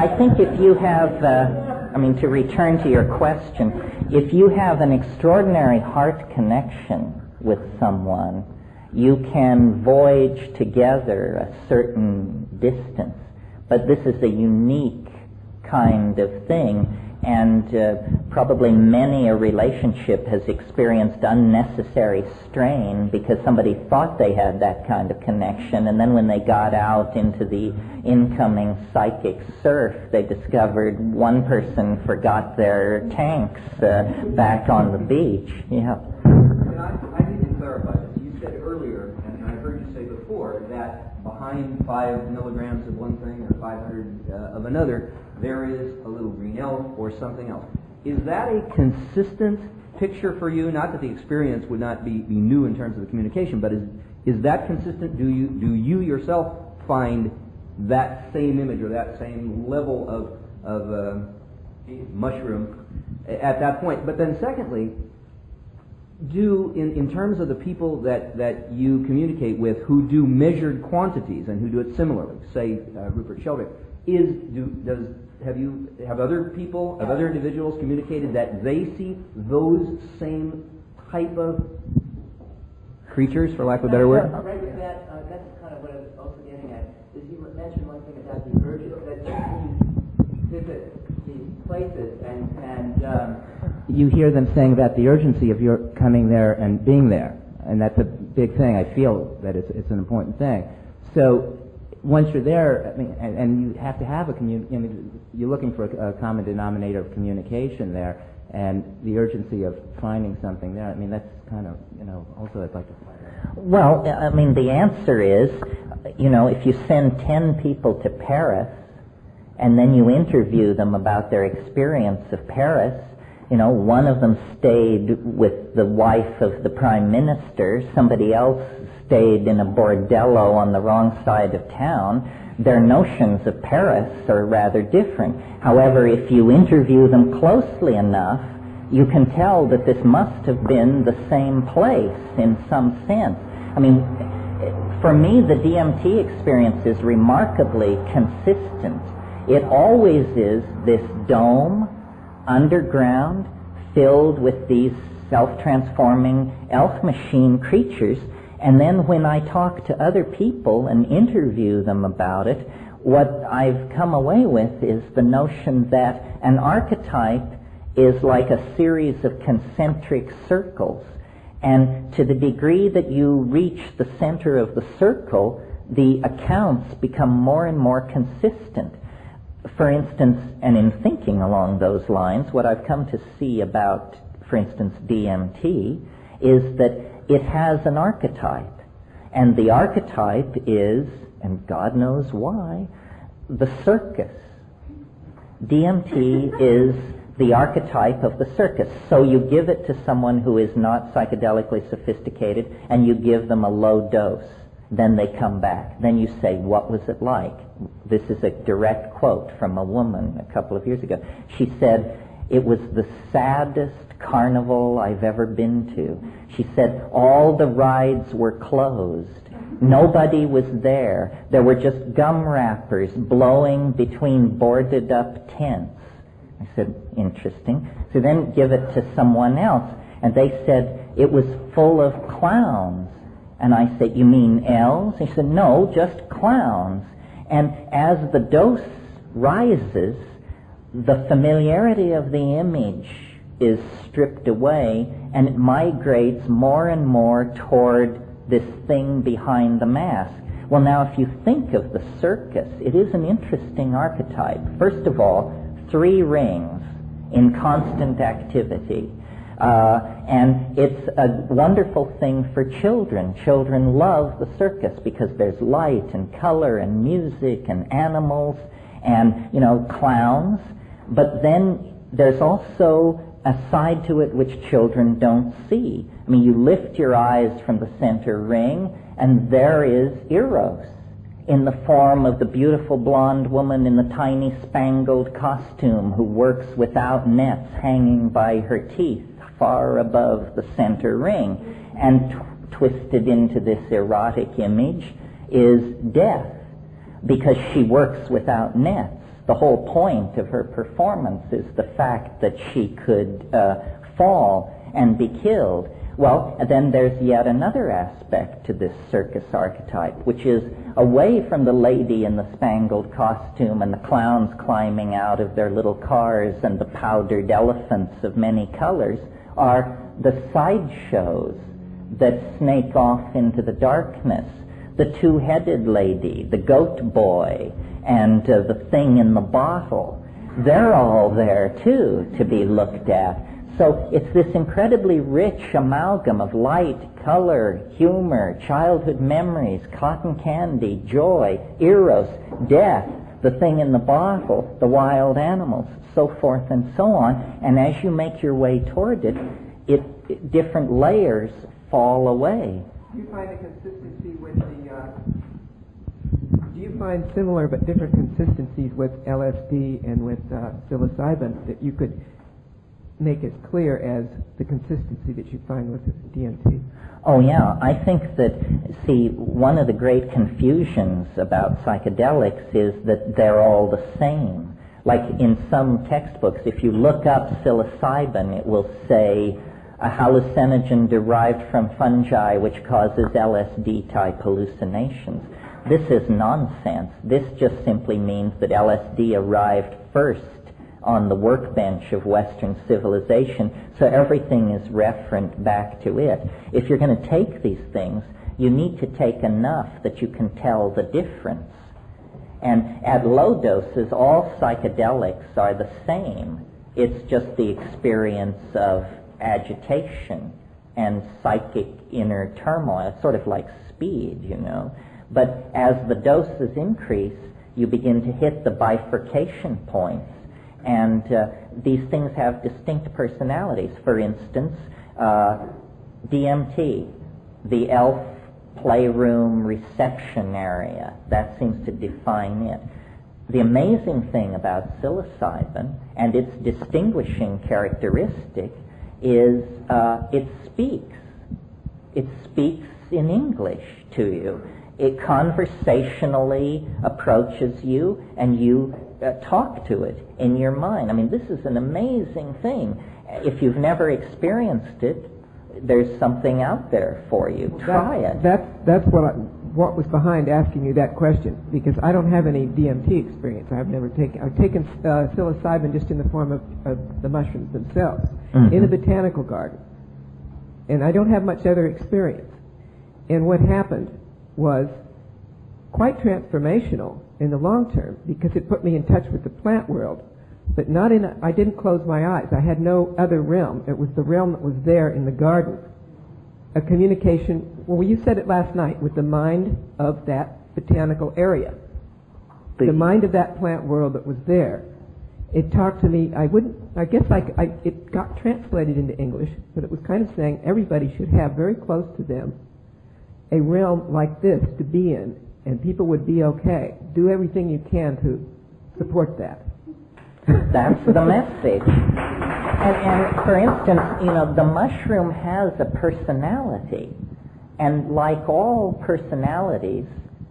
I think if you have, to return to your question, if you have an extraordinary heart connection with someone, you can voyage together a certain distance. But this is a unique kind of thing, and probably many a relationship has experienced unnecessary strain because somebody thought they had that kind of connection, and then when they got out into the incoming psychic surf, they discovered one person forgot their tanks back on the beach. Yeah.
I need to clarify.
said earlier, and I heard you say before, that behind 5 milligrams of one thing or 500 of another, there is a little green elf or something else. Is that a consistent picture for you? Not that the experience would not be new in terms of the communication, but is that consistent? Do you yourself find that same image or that same level of mushroom at that point? But then secondly, in terms of the people that you communicate with who do measured quantities and who do it similarly, say Rupert Sheldrake, have other individuals communicated that they see those same type of creatures, for lack of a better word?
Right with that, that's kind of what I was also getting at. Is you mentioned one thing about the urgency that you visit these places and
you hear them saying about the urgency of your coming there and being there, and that's a big thing. I feel that it's an important thing. So once you're there, I mean, and you have to have you're looking for a common denominator of communication there, and the urgency of finding something there. I mean, that's kind of, also I'd like to find out.
Well, I mean, the answer is, if you send 10 people to Paris, and then you interview them about their experience of Paris, one of them stayed with the wife of the prime minister, somebody else stayed in a bordello on the wrong side of town. Their notions of Paris are rather different. However, if you interview them closely enough, you can tell that this must have been the same place in some sense. I mean, for me, the DMT experience is remarkably consistent. It always is this dome, underground, filled with these self-transforming elf machine creatures. And then when I talk to other people and interview them about it, what I've come away with is the notion that an archetype is like a series of concentric circles. And to the degree that you reach the center of the circle, the accounts become more and more consistent. For instance, and in thinking along those lines, what I've come to see about, for instance, DMT, is that it has an archetype. And the archetype is, and God knows why, the circus. DMT is the archetype of the circus. So you give it to someone who is not psychedelically sophisticated, and you give them a low dose. Then they come back. Then you say, what was it like? This is a direct quote from a woman a couple of years ago. She said, it was the saddest carnival I've ever been to. She said, all the rides were closed. Nobody was there. There were just gum wrappers blowing between boarded up tents. I said, interesting. So then give it to someone else. And they said, it was full of clowns. And I said, you mean elves? He said, no, just clowns. And as the dose rises, the familiarity of the image is stripped away, and it migrates more and more toward this thing behind the mask. Well, now, if you think of the circus, it is an interesting archetype. First of all, 3 rings in constant activity. And it's a wonderful thing for children. Children love the circus because there's light and color and music and animals and, clowns. But then there's also a side to it which children don't see. I mean, you lift your eyes from the center ring, and there is Eros in the form of the beautiful blonde woman in the tiny spangled costume who works without nets hanging by her teeth far above the center ring. And twisted into this erotic image is death, because she works without nets. The whole point of her performance is the fact that she could fall and be killed. Well, then there's yet another aspect to this circus archetype, which is away from the lady in the spangled costume and the clowns climbing out of their little cars and the powdered elephants of many colors, are the sideshows that snake off into the darkness. The 2-headed lady, the goat boy, and the thing in the bottle. They're all there, too, to be looked at. So it's this incredibly rich amalgam of light, color, humor, childhood memories, cotton candy, joy, eros, death, the thing in the bottle, the wild animals, so forth and so on. And as you make your way toward it, different layers fall away.
Do you find a consistency with the... do you find similar but different consistencies with LSD and with psilocybin that you could make as clear as the consistency that you find with DMT?
Oh yeah, I think that, see, one of the great confusions about psychedelics is that they're all the same. Like in some textbooks, if you look up psilocybin, it will say a hallucinogen derived from fungi which causes LSD-type hallucinations. This is nonsense. This just simply means that LSD arrived first on the workbench of Western civilization, so everything is referent back to it. If you're going to take these things, you need to take enough that you can tell the difference. And at low doses, all psychedelics are the same. It's just the experience of agitation and psychic inner turmoil. It's sort of like speed, you know. But as the doses increase, you begin to hit the bifurcation points. And these things have distinct personalities. For instance, DMT, the elf playroom reception area, that seems to define it. The amazing thing about psilocybin, and its distinguishing characteristic, is it speaks. It speaks in English to you. It conversationally approaches you, and you talk to it in your mind. I mean, this is an amazing thing. If you've never experienced it, there's something out there for you. Try it.
That's what was behind asking you that question, because I don't have any DMT experience. I've taken psilocybin just in the form of the mushrooms themselves in a botanical garden, and I don't have much other experience. And what happened was quite transformational in the long term, because it put me in touch with the plant world, but I didn't close my eyes. I had no other realm. It was the realm that was there in the garden. A communication, well, you said it last night, with the mind of that botanical area. The mind of that plant world that was there. It talked to me, it got translated into English, but it was kind of saying everybody should have very close to them a realm like this to be in, and people would be okay. Do everything you can to support that.
That's the message. And for instance, you know, the mushroom has a personality, and like all personalities,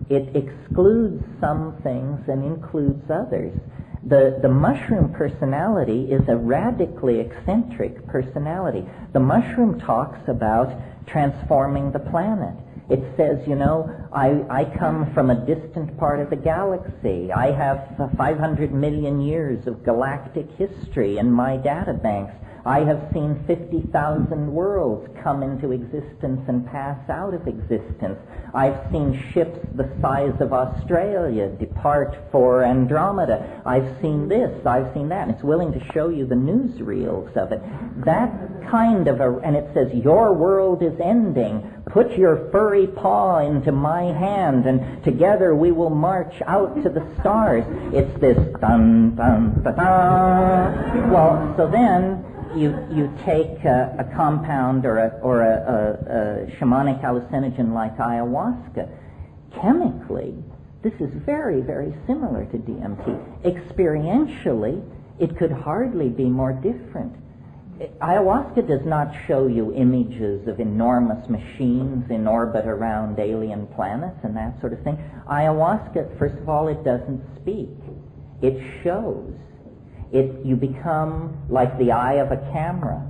it excludes some things and includes others. The mushroom personality is a radically eccentric personality. The mushroom talks about transforming the planet. It says, you know, I come from a distant part of the galaxy. I have 500 million years of galactic history in my data banks. I have seen 50,000 worlds come into existence and pass out of existence. I've seen ships the size of Australia depart for Andromeda. I've seen this, I've seen that. And it's willing to show you the newsreels of it. That kind of and it says, your world is ending. Put your furry paw into my hand, and together we will march out to the stars. It's this dun, dun, da, da. Well, so then you take a compound or a shamanic hallucinogen like ayahuasca. Chemically, this is very, very similar to DMT. Experientially, it could hardly be more different. Ayahuasca does not show you images of enormous machines in orbit around alien planets and that sort of thing. Ayahuasca, first of all, it doesn't speak. It shows. You become like the eye of a camera,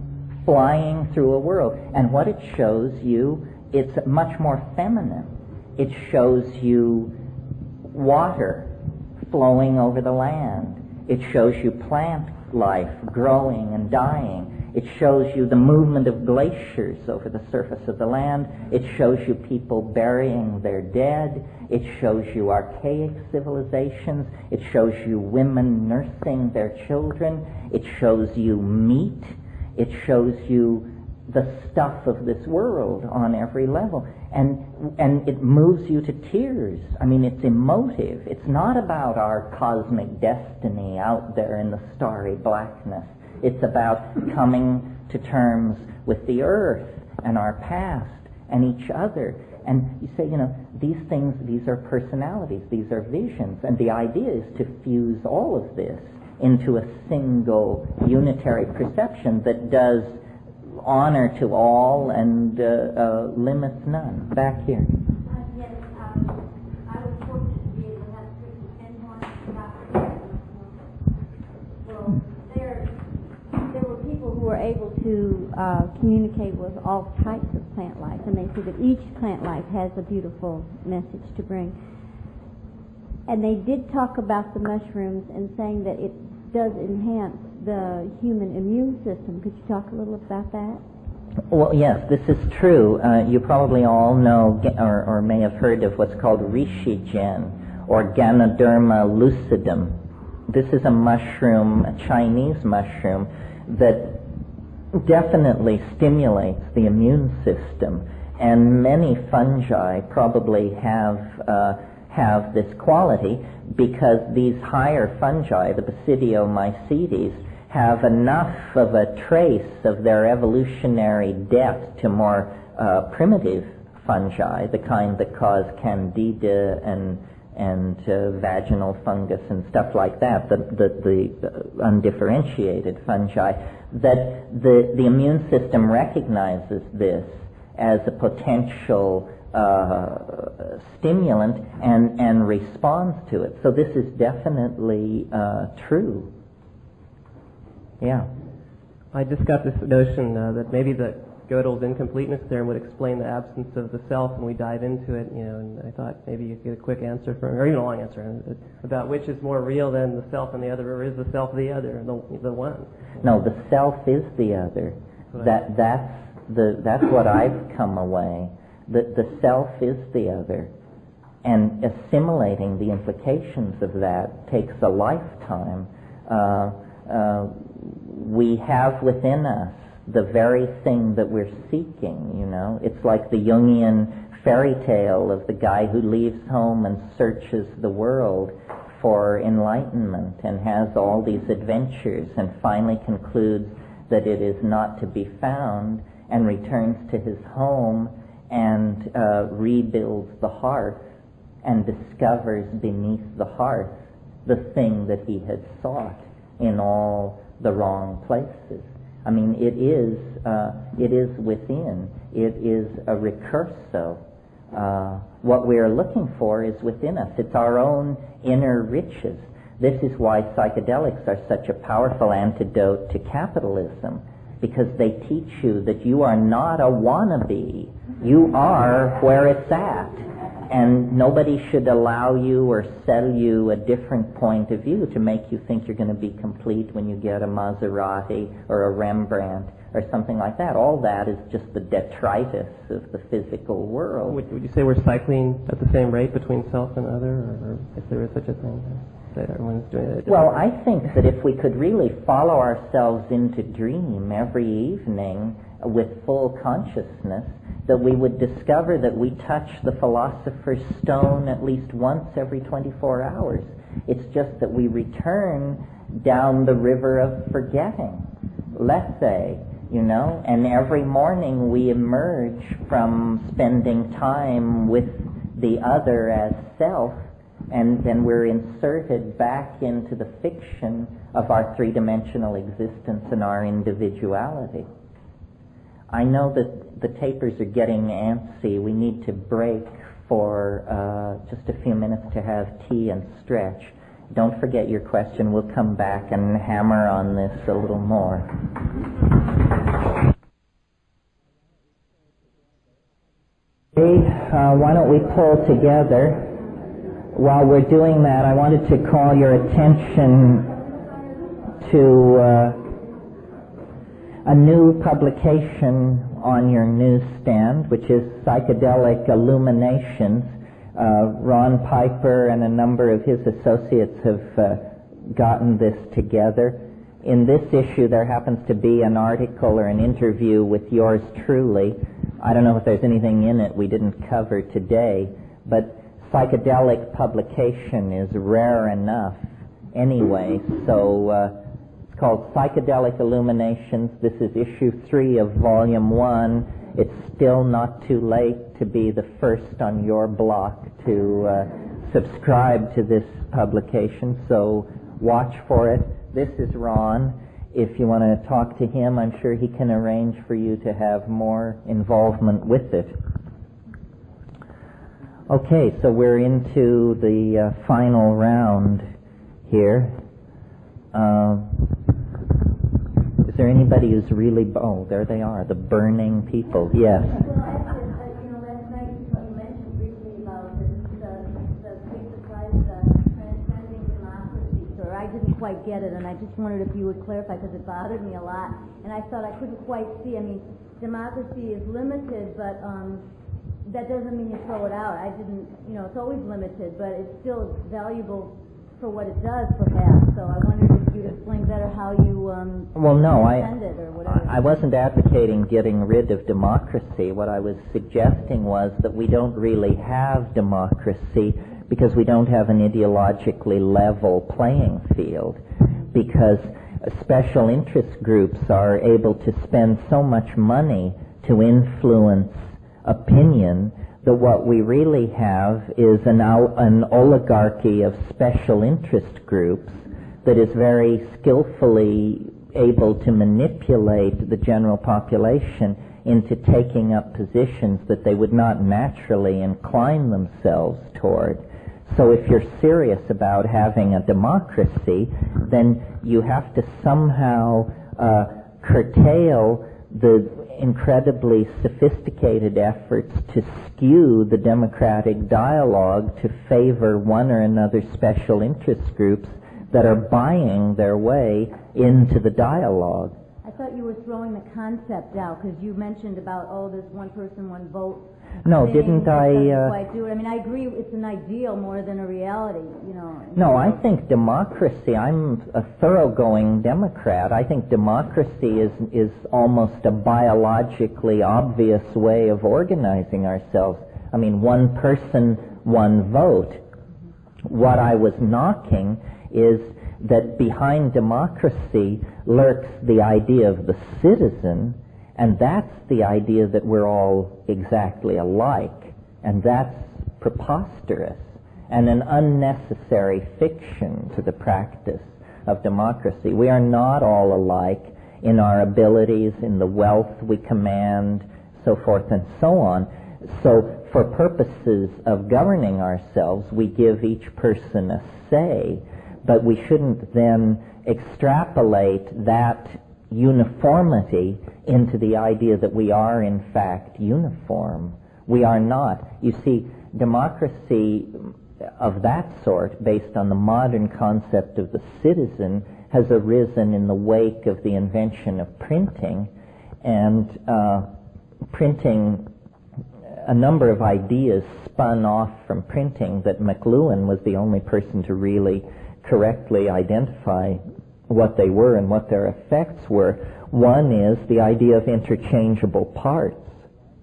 flying through a world. And what it shows you, it's much more feminine. It shows you water flowing over the land. It shows you plant life growing and dying. It shows you the movement of glaciers over the surface of the land. It shows you people burying their dead. It shows you archaic civilizations. It shows you women nursing their children. It shows you meat. It shows you the stuff of this world on every level. And it moves you to tears. I mean, it's emotive. It's not about our cosmic destiny out there in the starry blackness. It's about coming to terms with the earth and our past and each other. And you say, these things, these are personalities, these are visions. And the idea is to fuse all of this into a single unitary perception that does honor to all and limits none. Back here.
Yes, I was fortunate to be able to have Chris and Dr. Well, there were people who were able to communicate with all types of plant life, and they said that each plant life has a beautiful message to bring. And they did talk about the mushrooms and saying that it does enhance the human immune system. Could you talk a little about that?
Well, yes, this is true. You probably all know or may have heard of what's called Rishigen or Ganoderma lucidum. This is a mushroom, a Chinese mushroom, that definitely stimulates the immune system. And many fungi probably have this quality because these higher fungi, the Basidiomycetes, have enough of a trace of their evolutionary debt to more primitive fungi, the kind that cause candida and vaginal fungus and stuff like that, the undifferentiated fungi, that the immune system recognizes this as a potential stimulant and responds to it. So this is definitely true. Yeah.
I just got this notion that maybe the Gödel's incompleteness theorem would explain the absence of the self, and we dive into it, and I thought maybe you could get a quick answer or even a long answer about which is more real than the self and the other, or is the self the other, the one?
No, the self is the other. That's what I've come away. The self is the other. And assimilating the implications of that takes a lifetime. We have within us the very thing that we're seeking, It's like the Jungian fairy tale of the guy who leaves home and searches the world for enlightenment and has all these adventures and finally concludes that it is not to be found and returns to his home and rebuilds the hearth and discovers beneath the hearth the thing that he had sought in all the wrong places. I mean, it is within. It is a recurso. What we are looking for is within us. It's our own inner riches. This is why psychedelics are such a powerful antidote to capitalism, because they teach you that you are not a wannabe. You are where it's at. And nobody should allow you or sell you a different point of view to make you think you're going to be complete when you get a Maserati or a Rembrandt or something like that. All that is just the detritus of the physical world.
Would you say we're cycling at the same rate between self and other, or if there is such a thing? That everyone's doing it.
Well, I think that if we could really follow ourselves into dream every evening with full consciousness, that we would discover that we touch the philosopher's stone at least once every 24 hours. It's just that we return down the river of forgetting, lethe, and every morning we emerge from spending time with the other as self, and then we're inserted back into the fiction of our three-dimensional existence and our individuality. I know that the tapers are getting antsy. We need to break for just a few minutes to have tea and stretch. Don't forget your question. We'll come back and hammer on this a little more. Why don't we pull together? While we're doing that, I wanted to call your attention to a new publication on your newsstand, which is Psychedelic Illuminations. Ron Piper and a number of his associates have gotten this together. in this issue there happens to be an article or an interview with yours truly. I don't know if there's anything in it we didn't cover today, but psychedelic publication is rare enough anyway, so it's called Psychedelic Illuminations. This is issue 3 of volume 1. It's still not too late to be the first on your block to subscribe to this publication, so watch for it. This is Ron. If you want to talk to him, I'm sure he can arrange for you to have more involvement with it. Okay, so we're into the final round here. Is there anybody who's really... Oh, there they are, the burning people. Yes.
Last night you mentioned briefly about the transcending democracy. Sir, I didn't quite get it, and I just wondered if you would clarify, because it bothered me a lot, and I thought I couldn't quite see. I mean, democracy is limited, but that doesn't mean you throw it out. I didn't, it's always limited, but it's still valuable for what it does, perhaps. So I wondered if you'd explain better how you
well, no,
defend it or whatever.
I wasn't advocating getting rid of democracy. What I was suggesting was that we don't really have democracy because we don't have an ideologically level playing field, because special interest groups are able to spend so much money to influence opinion that what we really have is an oligarchy of special interest groups that is very skillfully able to manipulate the general population into taking up positions that they would not naturally incline themselves toward. So if you're serious about having a democracy, then you have to somehow curtail the incredibly sophisticated efforts to skew the democratic dialogue to favor one or another special interest groups that are buying their way into the dialogue.
I thought you were throwing the concept out, because you mentioned about, this one person, one vote.
No, didn't I?
Quite do it. I mean, I agree it's an ideal more than a reality,
No, I think democracy, I'm a thoroughgoing Democrat. I think democracy is almost a biologically obvious way of organizing ourselves. I mean, one person, one vote. What I was knocking is that behind democracy lurks the idea of the citizen, and that's the idea that we're all exactly alike, and that's preposterous and an unnecessary fiction to the practice of democracy. We are not all alike in our abilities, in the wealth we command, so forth and so on. So for purposes of governing ourselves, we give each person a say, but we shouldn't then extrapolate that uniformity into the idea that we are in fact uniform. We are not. You see, democracy of that sort, based on the modern concept of the citizen, has arisen in the wake of the invention of printing, and printing, a number of ideas spun off from printing that McLuhan was the only person to really correctly identify what they were and what their effects were. One is the idea of interchangeable parts,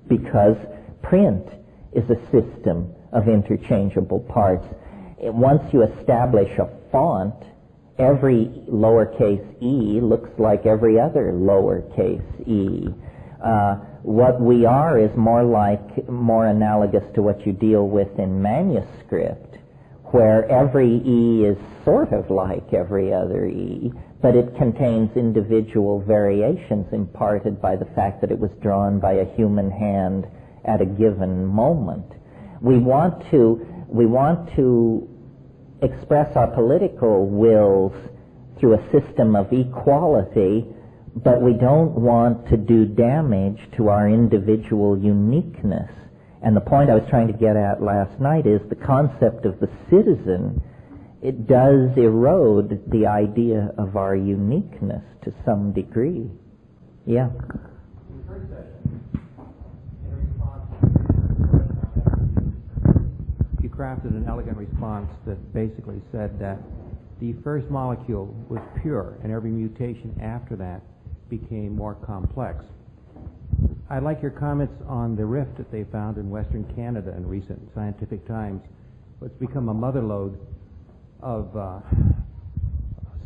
because print is a system of interchangeable parts. Once you establish a font, every lowercase e looks like every other lowercase e. What we are is more analogous to what you deal with in manuscript, where every E is sort of like every other E, but it contains individual variations imparted by the fact that it was drawn by a human hand at a given moment. We want to express our political wills through a system of equality, but we don't want to do damage to our individual uniqueness. And the point I was trying to get at last night is the concept of the citizen, it does erode the idea of our uniqueness to some degree. Yeah.
In the first session, in response, you crafted an elegant response that basically said that
the first molecule was pure, and every mutation after that became more complex. I like your comments on the rift that they found in Western Canada in recent scientific times. It's become a mother lode of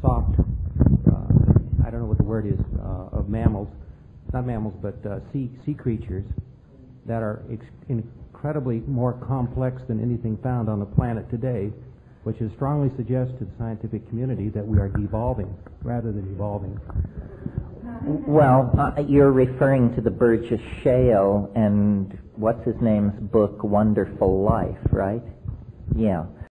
soft, I don't know what the word is, of mammals, not mammals, but sea creatures that are incredibly more complex than anything found on the planet today, which is strongly suggests to the scientific community that we are devolving rather than evolving.
Well, you're referring to the Burgess Shale and what's his name's book, Wonderful Life, right? Yeah.